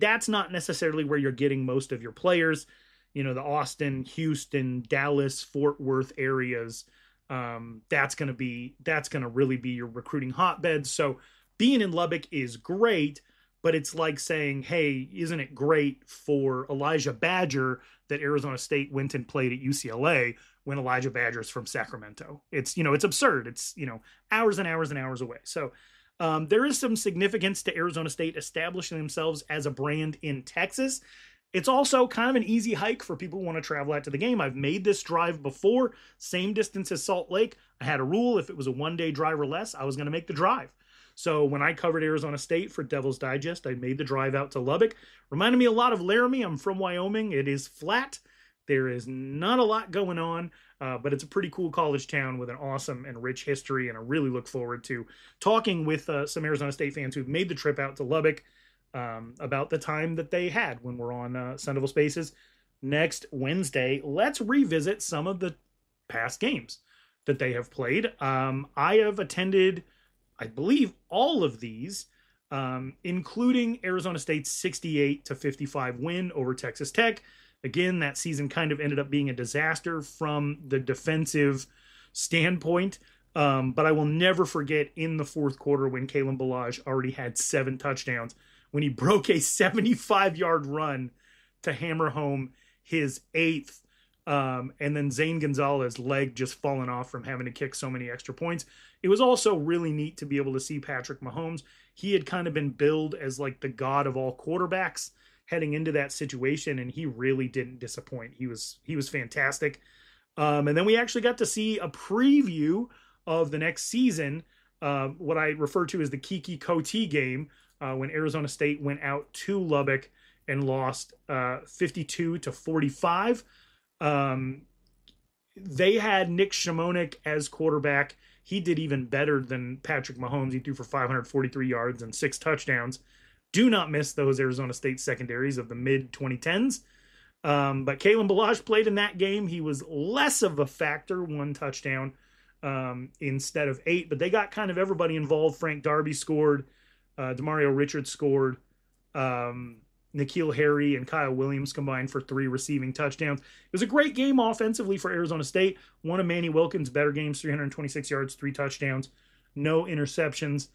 Speaker 4: that's not necessarily where you're getting most of your players. The Austin, Houston, Dallas, Fort Worth areas. That's going to really be your recruiting hotbed. So being in Lubbock is great, but it's like saying, hey, isn't it great for Elijah Badger that Arizona State went and played at UCLA when Elijah Badger is from Sacramento? It's absurd. It's, hours and hours and hours away. So there is some significance to Arizona State establishing themselves as a brand in Texas. It's also kind of an easy hike for people who want to travel out to the game. I've made this drive before, same distance as Salt Lake. I had a rule, if it was a one-day drive or less, I was going to make the drive. So when I covered Arizona State for Devil's Digest, I made the drive out to Lubbock. Reminded me a lot of Laramie. I'm from Wyoming. It is flat. There is not a lot going on, but it's a pretty cool college town with an awesome and rich history, and I really look forward to talking with some Arizona State fans who've made the trip out to Lubbock about the time that they had when we're on Sun Devil Spaces next Wednesday. Let's revisit some of the past games that they have played. I have attended, I believe, all of these, including Arizona State's 68-55 win over Texas Tech. Again, that season kind of ended up being a disaster from the defensive standpoint. But I will never forget in the fourth quarter when Kalen Ballage already had 7 touchdowns, when he broke a 75-yard run to hammer home his 8th. And then Zane Gonzalez's leg just falling off from having to kick so many extra points. It was also really neat to be able to see Patrick Mahomes. He had kind of been billed as like the god of all quarterbacks heading into that situation, and he really didn't disappoint. He was fantastic. And then we actually got to see a preview of the next season, what I refer to as the Kiki Coty game, when Arizona State went out to Lubbock and lost 52-45. They had Nick Shimonek as quarterback. He did even better than Patrick Mahomes. He threw for 543 yards and 6 touchdowns. Do not miss those Arizona State secondaries of the mid-2010s. But Kalen Ballage played in that game. He was less of a factor, 1 touchdown instead of 8. But they got kind of everybody involved. Frank Darby scored. Demario Richards scored. N'Keal Harry and Kyle Williams combined for 3 receiving touchdowns. It was a great game offensively for Arizona State. One of Manny Wilkins' better games, 326 yards, 3 touchdowns, no interceptions.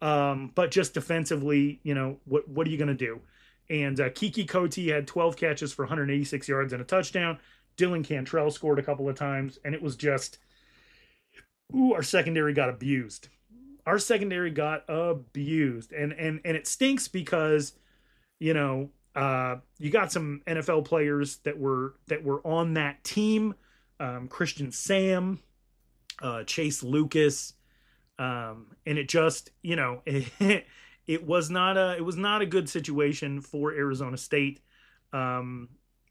Speaker 4: But just defensively, what are you going to do? And Kiki Coty had 12 catches for 186 yards and a touchdown. Dylan Cantrell scored a couple of times, and it was just, our secondary got abused. And it stinks because, you got some NFL players that were on that team. Christian Sam, Chase Lucas, and it just, it was not a good situation for Arizona State.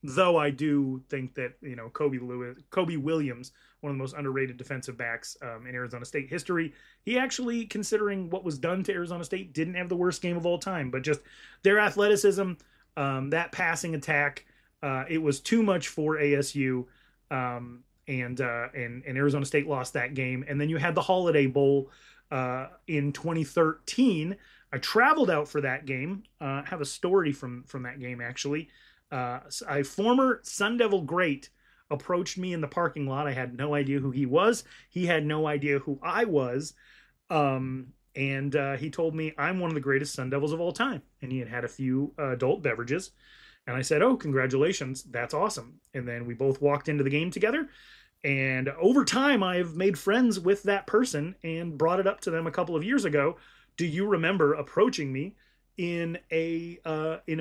Speaker 4: Though I do think that, Kobe Williams, one of the most underrated defensive backs in Arizona State history, he actually, considering what was done to Arizona State, didn't have the worst game of all time. But just their athleticism, that passing attack, it was too much for ASU, and Arizona State lost that game. And then you had the Holiday Bowl in 2013. I traveled out for that game. I have a story from that game, actually. A former Sun Devil great approached me in the parking lot. I had no idea who he was. He had no idea who I was. And he told me I'm one of the greatest Sun Devils of all time. And he had a few adult beverages. And I said, oh, congratulations. That's awesome. And then we both walked into the game together. And over time, I've made friends with that person and brought it up to them a couple of years ago. Do you remember approaching me in a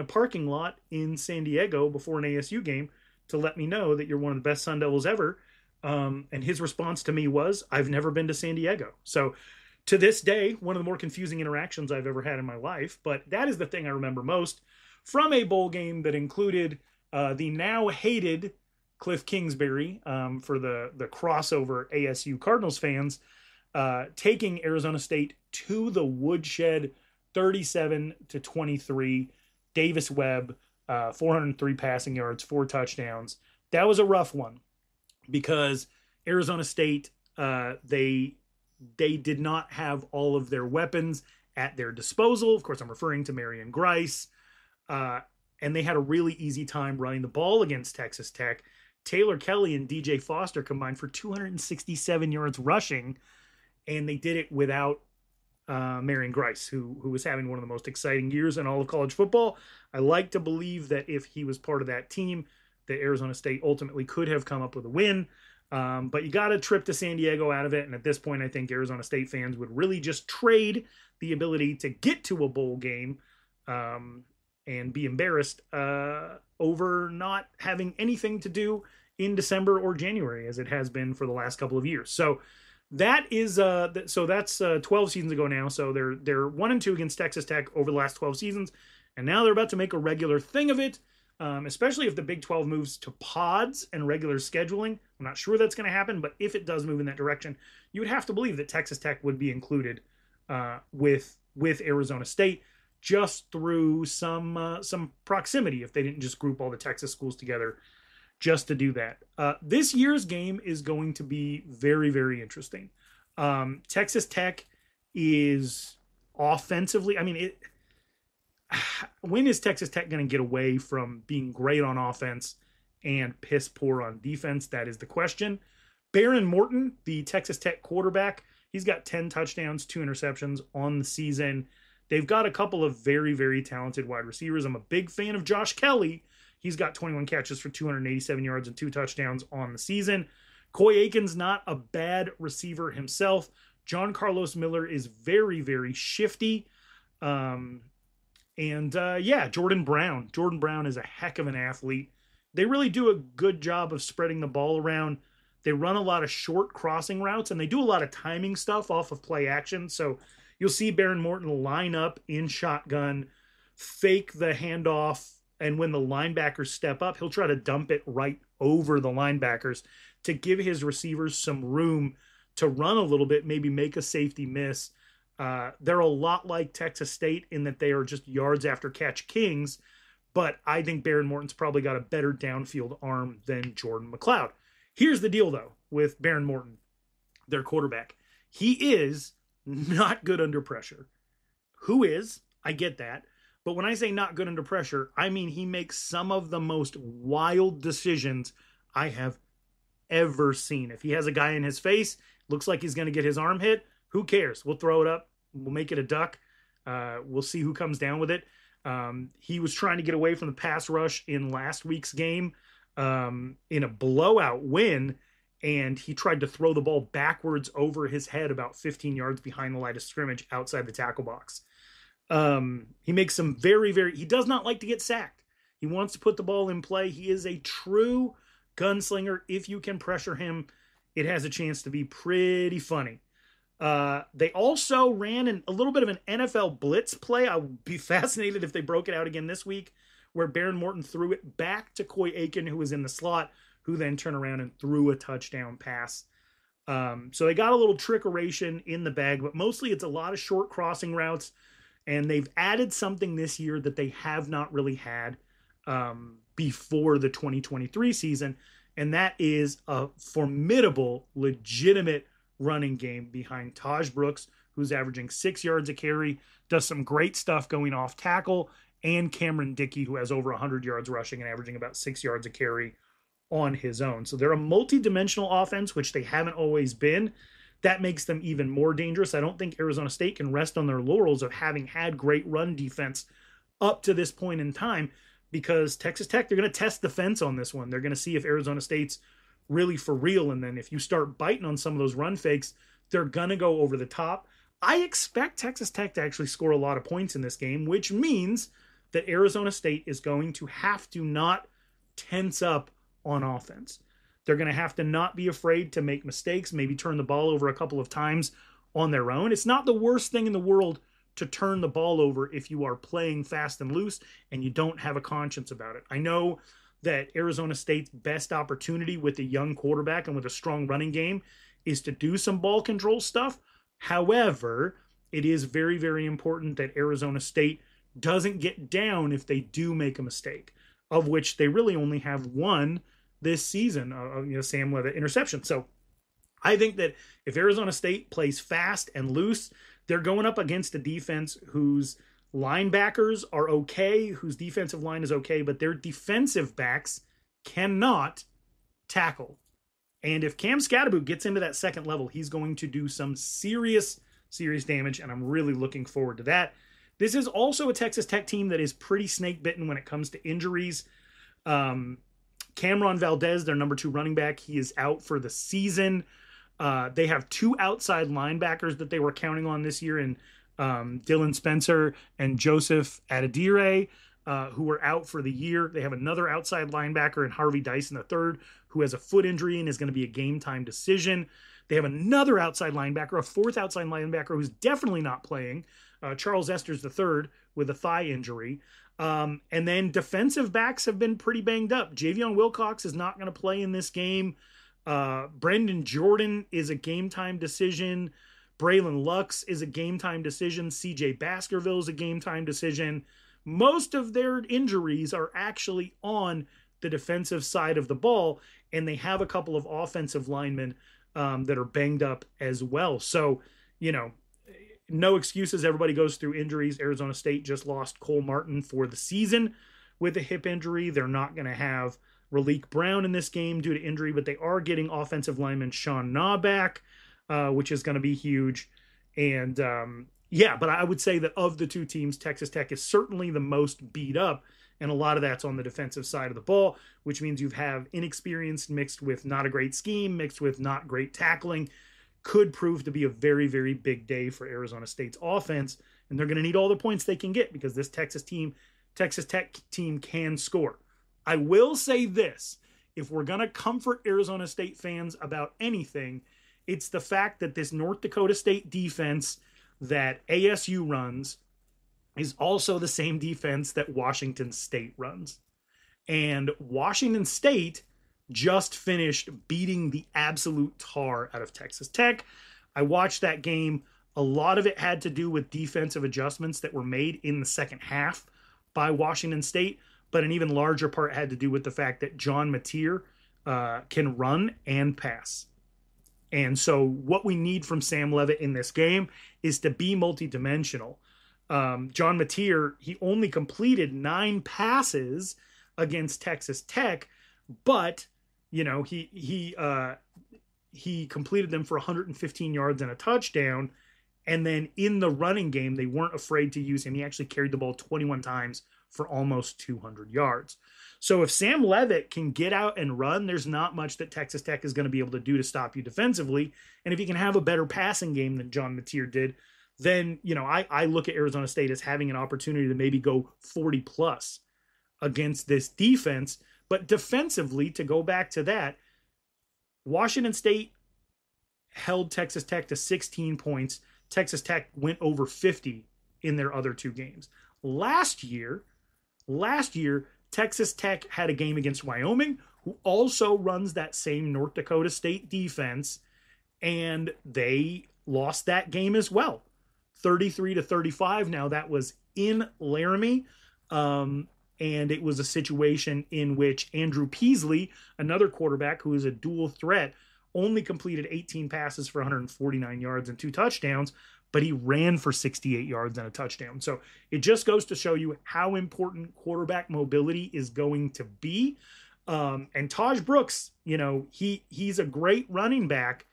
Speaker 4: parking lot in San Diego before an ASU game to let me know that you're one of the best Sun Devils ever? And his response to me was, I've never been to San Diego. So to this day, one of the more confusing interactions I've ever had in my life. But that is the thing I remember most from a bowl game that included the now hated Cliff Kingsbury for the crossover ASU Cardinals fans taking Arizona State to the woodshed 37-23. Davis Webb, 403 passing yards, 4 touchdowns. That was a rough one because Arizona State, they did not have all of their weapons at their disposal. Of course, I'm referring to Marion Grice. And they had a really easy time running the ball against Texas Tech. Taylor Kelly and DJ Foster combined for 267 yards rushing, and they did it without Marion Grice, who was having one of the most exciting years in all of college football. I like to believe that if he was part of that team, that Arizona State ultimately could have come up with a win. But you got a trip to San Diego out of it, and at this point, I think Arizona State fans would really just trade the ability to get to a bowl game and be embarrassed over not having anything to do in December or January, as it has been for the last couple of years. So that is that's 12 seasons ago now. So they're 1-2 against Texas Tech over the last 12 seasons, and now they're about to make a regular thing of it. Especially if the Big 12 moves to pods and regular scheduling. I'm not sure that's going to happen, but if it does move in that direction, you would have to believe that Texas Tech would be included with Arizona State, just through some proximity, if they didn't just group all the Texas schools together just to do that. This year's game is going to be very, very interesting. Texas Tech is offensively, when is Texas Tech going to get away from being great on offense and piss poor on defense? That is the question. Barron Morton, the Texas Tech quarterback, he's got 10 touchdowns, 2 interceptions on the season. They've got a couple of very, very talented wide receivers. I'm a big fan of Josh Kelly. He's got 21 catches for 287 yards and 2 touchdowns on the season. Coy Aiken's not a bad receiver himself. John Carlos Miller is very, very shifty. Jordan Brown. Jordan Brown is a heck of an athlete. They really do a good job of spreading the ball around. They run a lot of short crossing routes, and they do a lot of timing stuff off of play action. So you'll see Barron Morton line up in shotgun, fake the handoff, and when the linebackers step up, he'll try to dump it right over the linebackers to give his receivers some room to run a little bit, maybe make a safety miss. They're a lot like Texas State in that they are just yards after catch kings, but I think Barron Morton's probably got a better downfield arm than Jordan McLeod. Here's the deal, though, with Barron Morton, their quarterback. He is not good under pressure. Who is? I get that. But when I say not good under pressure, I mean he makes some of the most wild decisions I have ever seen. If he has a guy in his face, looks like he's going to get his arm hit, who cares? We'll throw it up. We'll make it a duck. We'll see who comes down with it. He was trying to get away from the pass rush in last week's game in a blowout win, and he tried to throw the ball backwards over his head about 15 yards behind the line of scrimmage outside the tackle box. He makes some he does not like to get sacked. He wants to put the ball in play. He is a true gunslinger. If you can pressure him, it has a chance to be pretty funny. They also ran a little bit of an NFL blitz play. I would be fascinated if they broke it out again this week, where Barron Morton threw it back to Coy Aiken, who was in the slot, who then turned around and threw a touchdown pass. So they got a little trickeration in the bag, but mostly it's a lot of short crossing routes, and they've added something this year that they have not really had before the 2023 season, and that is a formidable, legitimate running game behind Taj Brooks, who's averaging 6 yards a carry, does some great stuff going off tackle, and Cameron Dickey, who has over 100 yards rushing and averaging about 6 yards a carry on his own. So they're a multi-dimensional offense, which they haven't always been. That makes them even more dangerous. I don't think Arizona State can rest on their laurels of having had great run defense up to this point in time, because Texas Tech, they're going to test the fence on this one. They're going to see if Arizona State's really for real, and then if you start biting on some of those run fakes, they're going to go over the top. I expect Texas Tech to actually score a lot of points in this game, which means that Arizona State is going to have to not tense up on offense. They're going to have to not be afraid to make mistakes, maybe turn the ball over a couple of times on their own. It's not the worst thing in the world to turn the ball over if you are playing fast and loose and you don't have a conscience about it. I know that Arizona State's best opportunity with a young quarterback and with a strong running game is to do some ball control stuff. However, it is very, very important that Arizona State doesn't get down if they do make a mistake, of which they really only have one this season, Sam Leavitt interception. So I think that if Arizona State plays fast and loose, they're going up against a defense whose linebackers are okay, whose defensive line is okay, but their defensive backs cannot tackle. And if Cam Scatterboot gets into that second level, he's going to do some serious, serious damage, and I'm really looking forward to that. This is also a Texas Tech team that is pretty snake-bitten when it comes to injuries. Cameron Valdez, their number 2 running back, he is out for the season. They have 2 outside linebackers that they were counting on this year in Dylan Spencer and Joseph Adedire, who were out for the year. They have another outside linebacker in Harvey Dyson III, who has a foot injury and is going to be a game-time decision. They have another outside linebacker, a 4th outside linebacker who's definitely not playing, Charles Esters III, with a thigh injury. And then defensive backs have been pretty banged up. Javion Wilcox is not going to play in this game. Brendan Jordan is a game-time decision. Braylon Lux is a game-time decision. CJ Baskerville is a game-time decision. Most of their injuries are actually on the defensive side of the ball, and they have a couple of offensive linemen that are banged up as well. So, no excuses. Everybody goes through injuries. Arizona State just lost Cole Martin for the season with a hip injury. They're not going to have Raleek Brown in this game due to injury, but they are getting offensive lineman Sean Naw back, which is going to be huge. And but I would say that of the 2 teams, Texas Tech is certainly the most beat up, and a lot of that's on the defensive side of the ball, which means you have inexperienced mixed with not a great scheme, mixed with not great tackling. Could prove to be a very, very big day for Arizona State's offense, and they're going to need all the points they can get because this Texas Tech team can score. I will say this, if we're going to comfort Arizona State fans about anything, it's the fact that this North Dakota State defense that ASU runs is also the same defense that Washington State runs. And Washington State just finished beating the absolute tar out of Texas Tech. I watched that game. A lot of it had to do with defensive adjustments that were made in the second half by Washington State, but an even larger part had to do with the fact that John Mateer can run and pass. And so what we need from Sam Leavitt in this game is to be multidimensional. John Mateer, he only completed 9 passes against Texas Tech, but he completed them for 115 yards and a touchdown. And then in the running game, they weren't afraid to use him. He actually carried the ball 21 times for almost 200 yards. So if Sam Leavitt can get out and run, there's not much that Texas Tech is going to be able to do to stop you defensively. And if he can have a better passing game than John Mateer did, then, I look at Arizona State as having an opportunity to maybe go 40 plus against this defense. But defensively, to go back to that, Washington State held Texas Tech to 16 points. Texas Tech went over 50 in their other 2 games. Last year, Texas Tech had a game against Wyoming, who also runs that same North Dakota State defense, and they lost that game as well. 33-35. Now that was in Laramie. And it was a situation in which Andrew Peasley, another quarterback who is a dual threat, only completed 18 passes for 149 yards and 2 touchdowns, but he ran for 68 yards and a touchdown. So it just goes to show you how important quarterback mobility is going to be. And Taj Brooks, he's a great running back.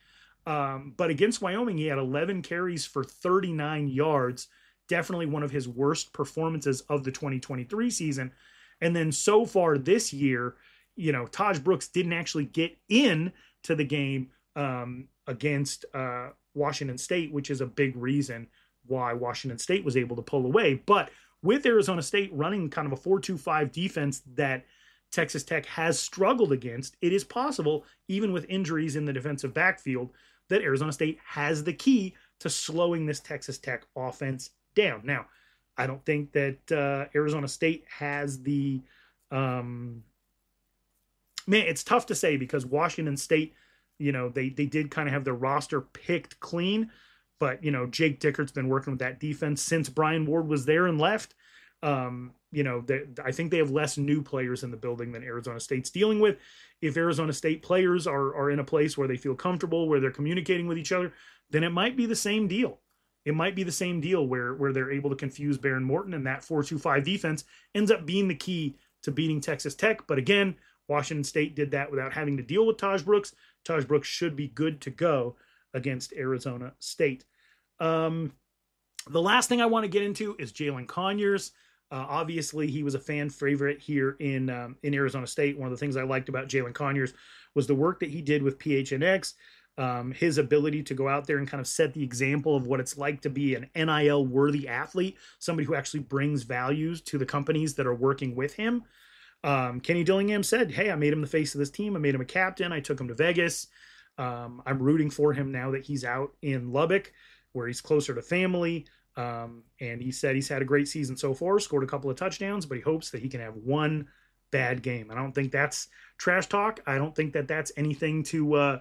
Speaker 4: But against Wyoming, he had 11 carries for 39 yards. Definitely one of his worst performances of the 2023 season. And then so far this year, Taj Brooks didn't actually get in to the game against Washington State, which is a big reason why Washington State was able to pull away. But with Arizona State running kind of a 4-2-5 defense that Texas Tech has struggled against, it is possible, even with injuries in the defensive backfield, that Arizona State has the key to slowing this Texas Tech offense down. Now, I don't think that Arizona State has the it's tough to say because Washington State, they did kind of have their roster picked clean, but Jake Dickert's been working with that defense since Brian Ward was there and left. I think they have less new players in the building than Arizona State's dealing with. If Arizona State players are in a place where they feel comfortable, where they're communicating with each other, then it might be the same deal. It might be the same deal where they're able to confuse Baron Morton, and that 4-2-5 defense ends up being the key to beating Texas Tech. But again, Washington State did that without having to deal with Taj Brooks. Taj Brooks should be good to go against Arizona State. The last thing I want to get into is Jalen Conyers. Obviously, he was a fan favorite here in Arizona State. One of the things I liked about Jalen Conyers was the work that he did with PHNX, his ability to go out there and kind of set the example of what it's like to be an NIL-worthy athlete, somebody who actually brings values to the companies that are working with him. Kenny Dillingham said, hey, I made him the face of this team. I made him a captain. I took him to Vegas. I'm rooting for him now that he's out in Lubbock, where he's closer to family. And he said he's had a great season so far, scored a couple of touchdowns, but he hopes that he can have one bad game. I don't think that's trash talk. I don't think that that's anything to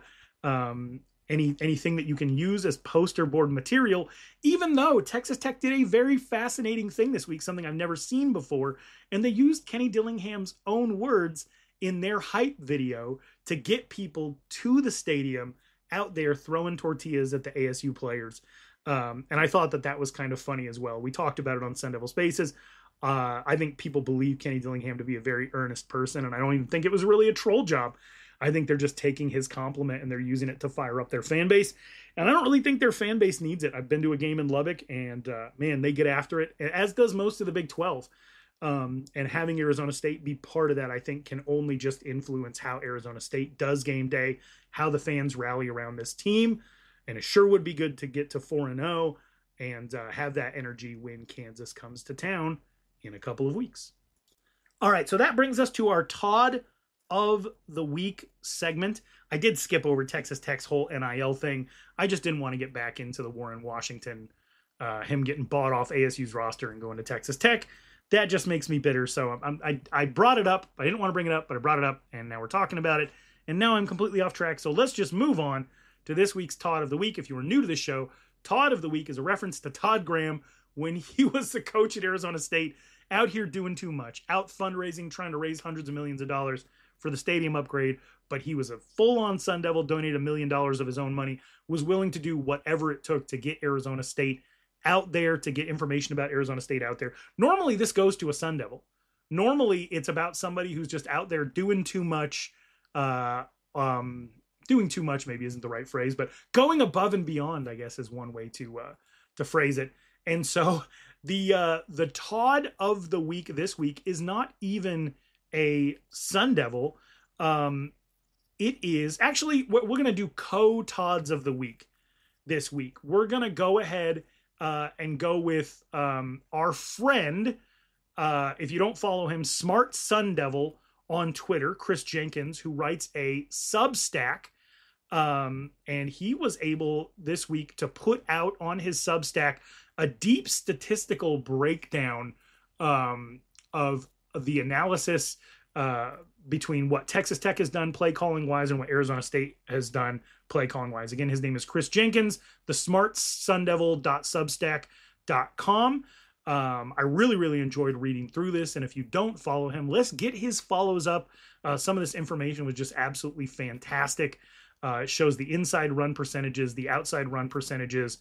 Speaker 4: anything that you can use as poster board material, even though Texas Tech did a very fascinating thing this week, something I've never seen before. And they used Kenny Dillingham's own words in their hype video to get people to the stadium out there throwing tortillas at the ASU players. And I thought that was kind of funny as well. We talked about it on Sun Devil Spaces. I think people believe Kenny Dillingham to be a very earnest person, and I don't even think it was really a troll job. I think they're just taking his compliment and they're using it to fire up their fan base. And I don't really think their fan base needs it. I've been to a game in Lubbock, and man, they get after it, as does most of the Big 12. And having Arizona State be part of that, I think, can only just influence how Arizona State does game day, how the fans rally around this team. And it sure would be good to get to 4-0 and have that energy when Kansas comes to town in a couple of weeks. All right, so that brings us to our Todd of the Week segment. I did skip over Texas Tech's whole NIL thing. I just didn't want to get back into the war in Washington, him getting bought off ASU's roster and going to Texas Tech. That just makes me bitter. So I brought it up. I didn't want to bring it up, but I brought it up, and now we're talking about it. And now I'm completely off track. So let's just move on to this week's Todd of the Week. If you are new to this show, Todd of the Week is a reference to Todd Graham when he was the coach at Arizona State, out here doing too much, out fundraising, trying to raise hundreds of millions of dollars for the stadium upgrade. But he was a full-on Sun Devil, donated $1 million of his own money, was willing to do whatever it took to get Arizona State out there, to get information about Arizona State out there. Normally, this goes to a Sun Devil. Normally, it's about somebody who's just out there doing too much, doing too much maybe isn't the right phrase, but going above and beyond, I guess, is one way to phrase it. And so the Todd of the Week this week is not even a Sun Devil. It is actually, we're going to do co-Todds of the Week this week. We're going to go ahead and go with our friend, if you don't follow him, Smart Sun Devil on Twitter, Chris Jenkins, who writes a Substack. And he was able this week to put out on his Substack a deep statistical breakdown of the analysis between what Texas Tech has done play calling wise and what Arizona State has done play calling wise. Again, his name is Chris Jenkins, the smartsundevil.substack.com. I really, really enjoyed reading through this. And if you don't follow him, let's get his follows up. Some of this information was just absolutely fantastic. It shows the inside run percentages, the outside run percentages.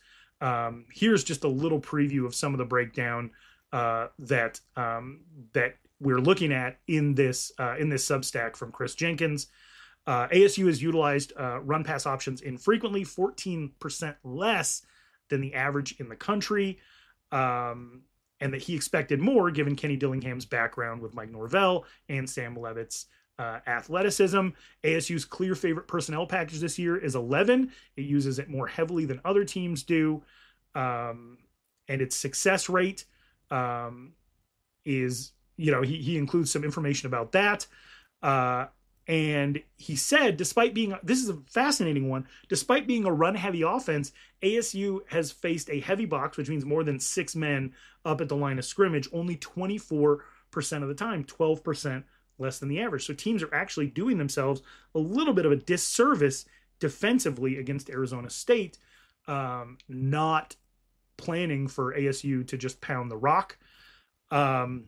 Speaker 4: Here's just a little preview of some of the breakdown that we're looking at in this Substack from Chris Jenkins. ASU has utilized run pass options infrequently, 14% less than the average in the country, and that he expected more given Kenny Dillingham's background with Mike Norvell and Sam Levitt's athleticism. ASU's clear favorite personnel package this year is 11. It uses it more heavily than other teams do. And its success rate is, he includes some information about that. And he said, this is a fascinating one, despite being a run-heavy offense, ASU has faced a heavy box, which means more than 6 men up at the line of scrimmage, only 24% of the time, 12% less than the average. So teams are actually doing themselves a little bit of a disservice defensively against Arizona State, not planning for ASU to just pound the rock. And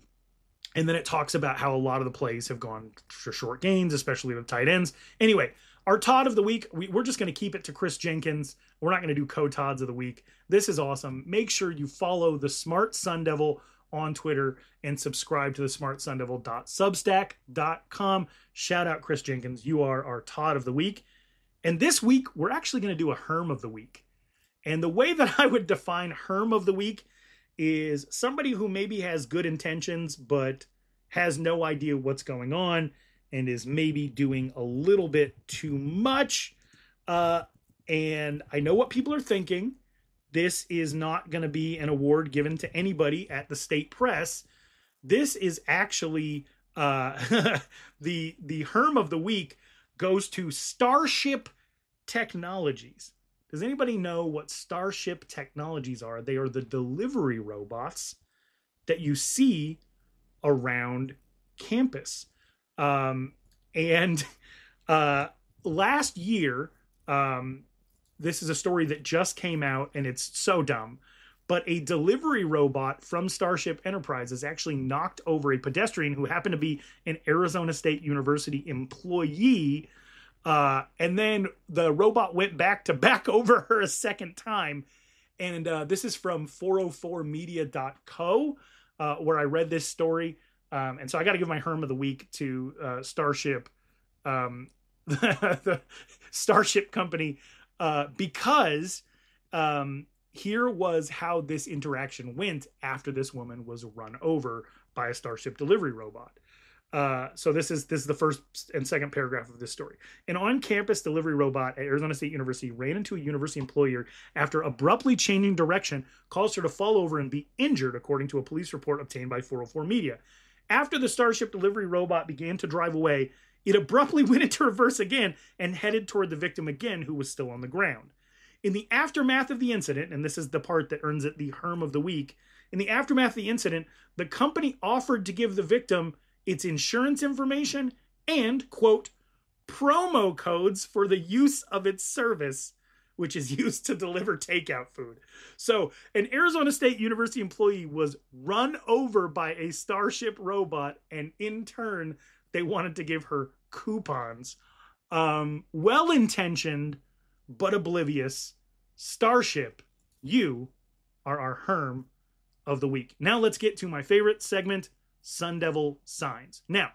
Speaker 4: then it talks about how a lot of the plays have gone for short gains, especially with tight ends. Anyway, our Todd of the week, we're just going to keep it to Chris Jenkins. We're not going to do co-Todds of the week. This is awesome. Make sure you follow the Smart Sun Devil on Twitter and subscribe to the smartsundevil.substack.com. Shout out Chris Jenkins. You are our Todd of the week. And this week, we're actually going to do a Herm of the week. And the way that I would define Herm of the week is somebody who maybe has good intentions, but has no idea what's going on and is maybe doing a little bit too much. And I know what people are thinking. This is not going to be an award given to anybody at the State Press. This is actually the Herm of the week goes to Starship Technologies. Does anybody know what Starship Technologies are? They are the delivery robots that you see around campus. And last year, this is a story that just came out, and it's so dumb, but a delivery robot from Starship Enterprises actually knocked over a pedestrian who happened to be an Arizona State University employee. And then the robot went back over her a second time. And this is from 404media.co, where I read this story. And so I got to give my Herm of the week to Starship, the Starship company, because here was how this interaction went after this woman was run over by a Starship delivery robot. So this is the first and second paragraph of this story. An on-campus delivery robot at Arizona State University ran into a university employee after abruptly changing direction, caused her to fall over and be injured, according to a police report obtained by 404 Media. After the Starship delivery robot began to drive away, it abruptly went into reverse again and headed toward the victim again, who was still on the ground. In the aftermath of the incident, and this is the part that earns it the Herm of the week, in the aftermath of the incident, the company offered to give the victim its insurance information and, quote, promo codes for the use of its service, which is used to deliver takeout food. So an Arizona State University employee was run over by a Starship robot, and in turn, they wanted to give her coupons. Well-intentioned, but oblivious. Starship, you are our Herm of the week. Now let's get to my favorite segment, Sun Devil signs. Now,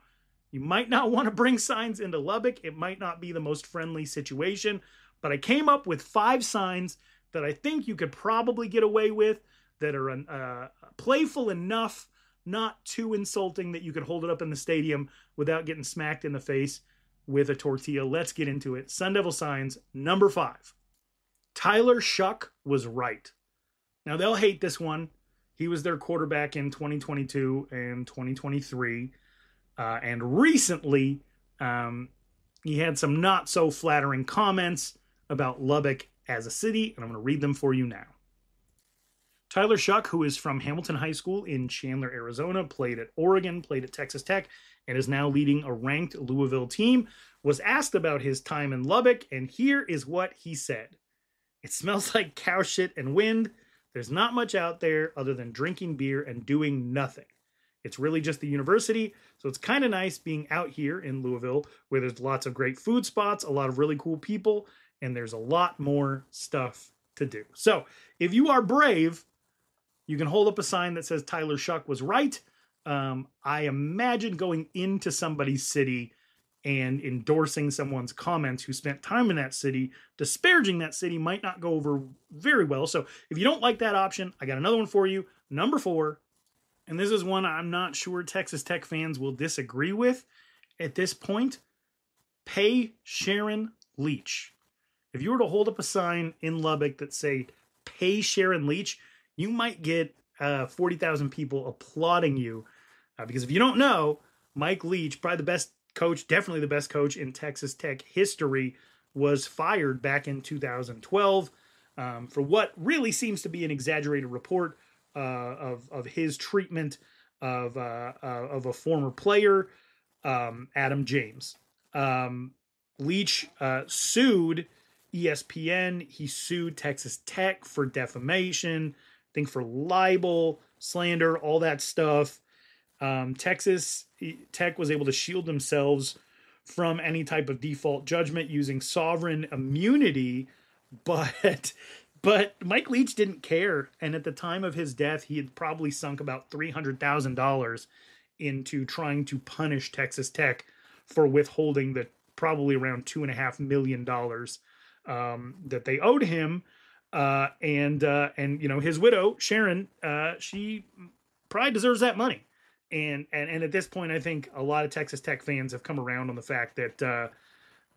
Speaker 4: you might not want to bring signs into Lubbock. It might not be the most friendly situation, but I came up with 5 signs that I think you could probably get away with, that are playful enough, not too insulting, that you could hold it up in the stadium without getting smacked in the face with a tortilla. Let's get into it. Sun Devil signs, number 5. Tyler Shuck was right. Now, they'll hate this one. He was their quarterback in 2022 and 2023. And recently, he had some not so flattering comments about Lubbock as a city, and I'm going to read them for you now. Tyler Shuck, who is from Hamilton High School in Chandler, Arizona, played at Oregon, played at Texas Tech, and is now leading a ranked Louisville team, was asked about his time in Lubbock, and here is what he said. It smells like cow shit and wind. There's not much out there other than drinking beer and doing nothing. It's really just the university, so it's kind of nice being out here in Louisville, where there's lots of great food spots, a lot of really cool people, and there's a lot more stuff to do. So if you are brave, you can hold up a sign that says Tyler Shuck was right. I imagine going into somebody's city and endorsing someone's comments who spent time in that city, disparaging that city, might not go over very well. So if you don't like that option, I got another one for you. Number 4. And this is one I'm not sure Texas Tech fans will disagree with at this point. Pay Sharon Leach. If you were to hold up a sign in Lubbock that say, pay Sharon Leach, you might get 40,000 people applauding you. Because if you don't know, Mike Leach, probably the best coach, definitely the best coach in Texas Tech history, was fired back in 2012 for what really seems to be an exaggerated report of his treatment of a former player, Adam James. Leach sued ESPN. He sued Texas Tech for defamation, I think for libel, slander, all that stuff. Texas Tech was able to shield themselves from any type of default judgment using sovereign immunity, but Mike Leach didn't care. And at the time of his death, he had probably sunk about $300,000 into trying to punish Texas Tech for withholding the probably around $2.5 million that they owed him. And his widow, Sharon, she probably deserves that money. And at this point, I think a lot of Texas Tech fans have come around on the fact that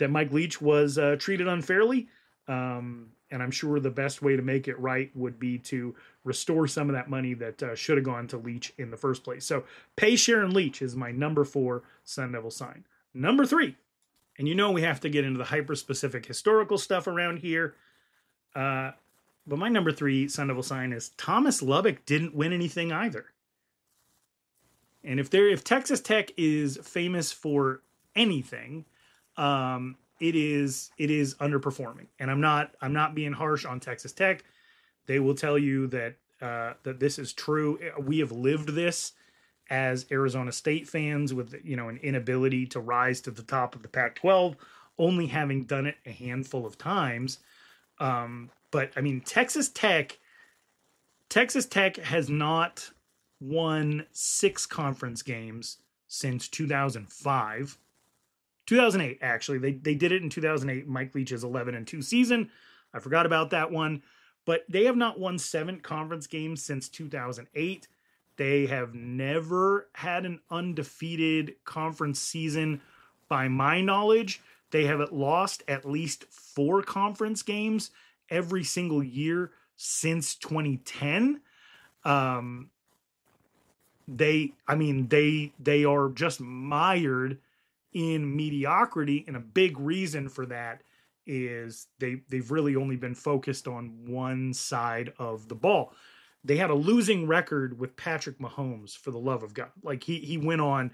Speaker 4: Mike Leach was treated unfairly. And I'm sure the best way to make it right would be to restore some of that money that should have gone to Leach in the first place. So pay Sharon Leach is my number 4 Sun Devil sign. Number 3, and we have to get into the hyper-specific historical stuff around here. But my number 3 Sun Devil sign is Thomas Lubbock didn't win anything either. And if Texas Tech is famous for anything, it is underperforming. And I'm not being harsh on Texas Tech. They will tell you that this is true. We have lived this as Arizona State fans with an inability to rise to the top of the Pac-12, only having done it a handful of times. But I mean, Texas Tech has not won 6 conference games since 2005. 2008, actually. They did it in 2008, Mike Leach's 11-2 season. I forgot about that one. But they have not won 7 conference games since 2008. They have never had an undefeated conference season, by my knowledge. They have lost at least 4 conference games every single year since 2010. They are just mired in mediocrity, and a big reason for that is they've really only been focused on one side of the ball. They had a losing record with Patrick Mahomes, for the love of God. Like he went on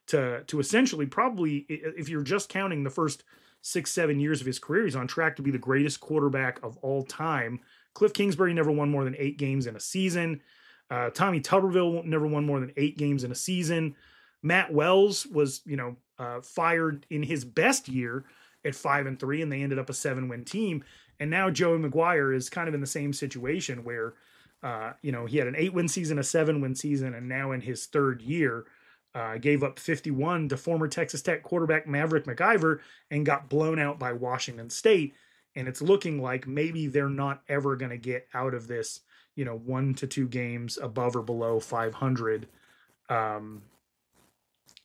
Speaker 4: to essentially, probably, if you're just counting the first 6-7 years of his career, he's on track to be the greatest quarterback of all time. Cliff Kingsbury never won more than 8 games in a season. Tommy Tuberville never won more than 8 games in a season. Matt Wells was, fired in his best year at 5-3, and they ended up a 7-win team. And now Joey McGuire is kind of in the same situation where, he had an 8-win season, a 7-win season, and now in his 3rd year, gave up 51 to former Texas Tech quarterback Maverick McIver and got blown out by Washington State. And it's looking like maybe they're not ever going to get out of this, 1 to 2 games above or below 500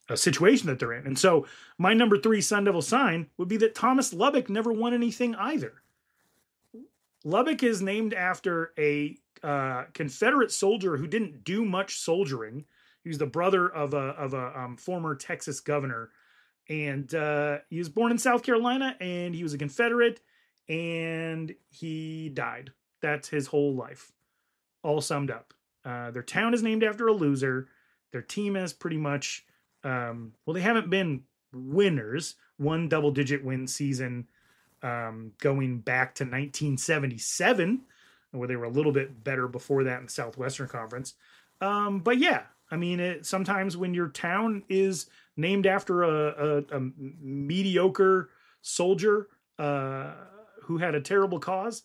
Speaker 4: a situation that they're in. And so my number 3 Sun Devil sign would be that Thomas Lubbock never won anything either. Lubbock is named after a Confederate soldier who didn't do much soldiering. He was the brother of a former Texas governor, and he was born in South Carolina, and he was a Confederate, and he died. That's his whole life, all summed up. Their town is named after a loser. Their team has pretty much, they haven't been winners. 1 double-digit win season going back to 1977, where they were a little bit better before that in the Southwestern Conference. But yeah, I mean, sometimes when your town is named after a mediocre soldier who had a terrible cause,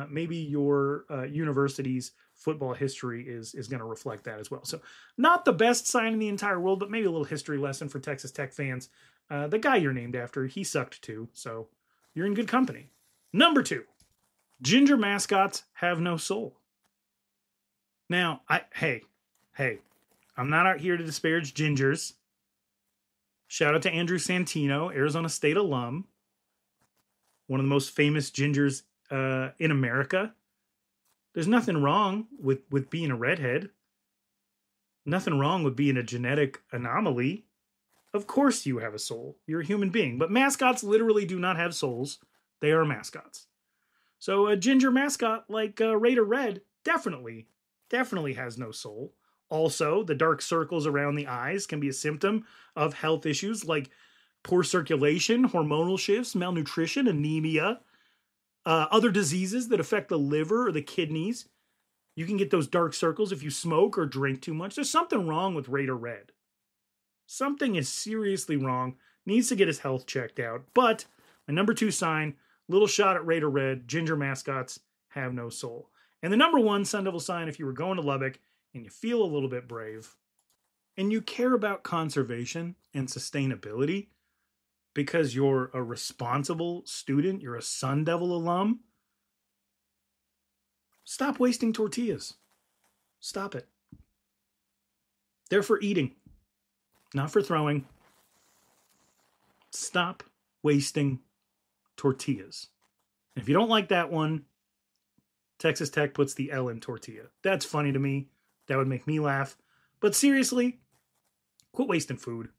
Speaker 4: maybe your university's football history is going to reflect that as well. So not the best sign in the entire world, but maybe a little history lesson for Texas Tech fans. The guy you're named after, he sucked too, so you're in good company. Number 2, ginger mascots have no soul. Now, hey, I'm not out here to disparage gingers. Shout out to Andrew Santino, Arizona State alum, one of the most famous gingers in America. There's nothing wrong with being a redhead. Nothing wrong with being a genetic anomaly. Of course you have a soul. You're a human being. But mascots literally do not have souls. They are mascots. So a ginger mascot like Raider Red definitely has no soul. Also, the dark circles around the eyes can be a symptom of health issues like poor circulation, hormonal shifts, malnutrition, anemia, other diseases that affect the liver or the kidneys. You can get those dark circles if you smoke or drink too much. There's something wrong with Raider Red. Something is seriously wrong. Needs to get his health checked out. But my number 2 sign, little shot at Raider Red, ginger mascots have no soul. And the number 1 Sun Devil sign, if you were going to Lubbock and you feel a little bit brave and you care about conservation and sustainability because you're a responsible student, you're a Sun Devil alum, stop wasting tortillas. Stop it. They're for eating, not for throwing. Stop wasting tortillas. And if you don't like that one, Texas Tech puts the L in tortilla. That's funny to me. That would make me laugh. But seriously, quit wasting food.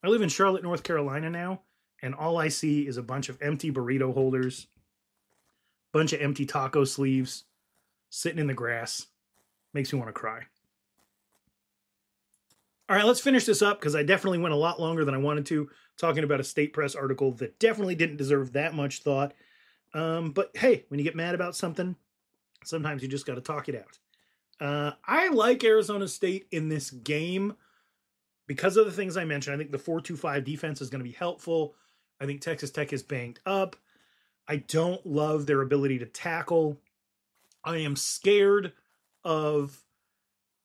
Speaker 4: I live in Charlotte, North Carolina now, and all I see is a bunch of empty burrito holders, bunch of empty taco sleeves, sitting in the grass. Makes me want to cry. All right, let's finish this up because I definitely went a lot longer than I wanted to, talking about a State Press article that definitely didn't deserve that much thought. But hey, when you get mad about something, sometimes you just got to talk it out. I like Arizona State in this game because of the things I mentioned. I think the 4-2-5 defense is going to be helpful. I think Texas Tech is banged up. I don't love their ability to tackle. I am scared of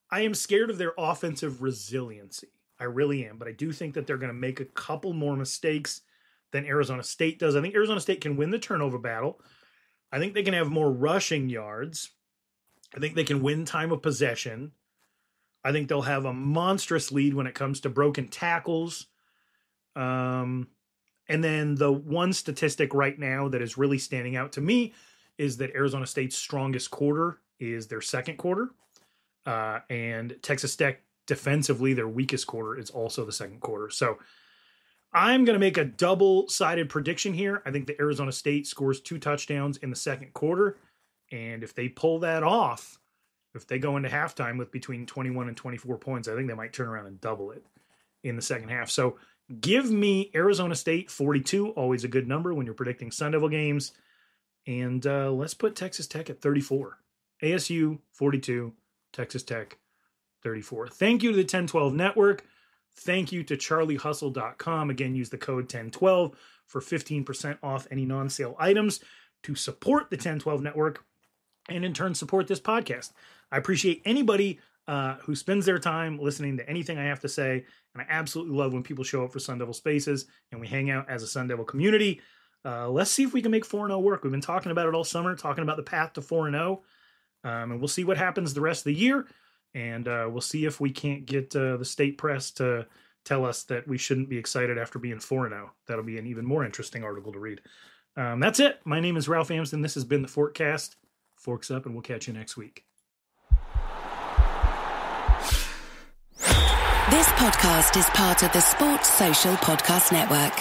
Speaker 4: their offensive resiliency. I really am. But I do think that they're going to make a couple more mistakes than Arizona State does. I think Arizona State can win the turnover battle. I think they can have more rushing yards. I think they can win time of possession. I think they'll have a monstrous lead when it comes to broken tackles. And then the one statistic right now that is really standing out to me is that Arizona State's strongest quarter is their second quarter. And Texas Tech defensively, their weakest quarter is also the second quarter. So I'm going to make a double-sided prediction here. I think that Arizona State scores 2 touchdowns in the second quarter. And if they pull that off, if they go into halftime with between 21 and 24 points, I think they might turn around and double it in the second half. So give me Arizona State 42, always a good number when you're predicting Sun Devil games. And let's put Texas Tech at 34. ASU 42, Texas Tech 34. Thank you to the 1012 Network. Thank you to charliehustle.com. Again, use the code 1012 for 15% off any non-sale items to support the 1012 Network and in turn support this podcast. I appreciate anybody who spends their time listening to anything I have to say, and I absolutely love when people show up for Sun Devil Spaces and we hang out as a Sun Devil community. Let's see if we can make 4-0 work. We've been talking about it all summer, talking about the path to 4-0, and we'll see what happens the rest of the year. And we'll see if we can't get the State Press to tell us that we shouldn't be excited after being 4-0. That'll be an even more interesting article to read. That's it. My name is Ralph Amsden. This has been the Forkcast. Forks up, and we'll catch you next week.
Speaker 5: This podcast is part of the Sports Social Podcast Network.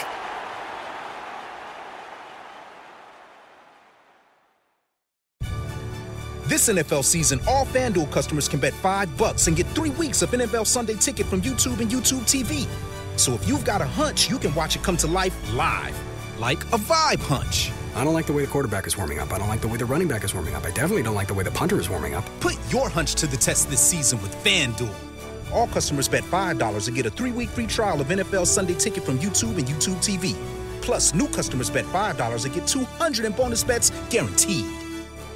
Speaker 1: This NFL season, all FanDuel customers can bet $5 and get 3 weeks of NFL Sunday Ticket from YouTube and YouTube TV. So if you've got a hunch, you can watch it come to life live, like a vibe hunch.
Speaker 2: I don't like the way the quarterback is warming up. I don't like the way the running back is warming up. I definitely don't like the way the punter is warming up.
Speaker 1: Put your hunch to the test this season with FanDuel. All customers bet $5 and get a 3-week free trial of NFL Sunday Ticket from YouTube and YouTube TV. Plus, new customers bet $5 and get $200 in bonus bets guaranteed.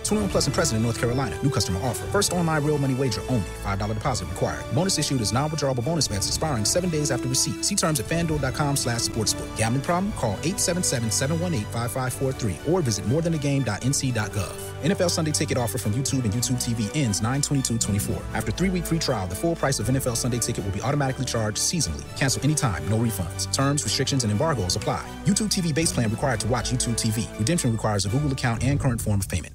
Speaker 1: 21 plus and present in North Carolina. New customer offer. First online real money wager only. $5 deposit required. Bonus issued as non-withdrawable bonus bets expiring 7 days after receipt. See terms at FanDuel.com/sportsbook. Gambling problem? Call 877-718-5543 or visit morethanagame.nc.gov. NFL Sunday Ticket offer from YouTube and YouTube TV ends 9/22/24. After 3-week free trial, the full price of NFL Sunday Ticket will be automatically charged seasonally. Cancel anytime. No refunds. Terms, restrictions, and embargoes apply. YouTube TV base plan required to watch YouTube TV. Redemption requires a Google account and current form of payment.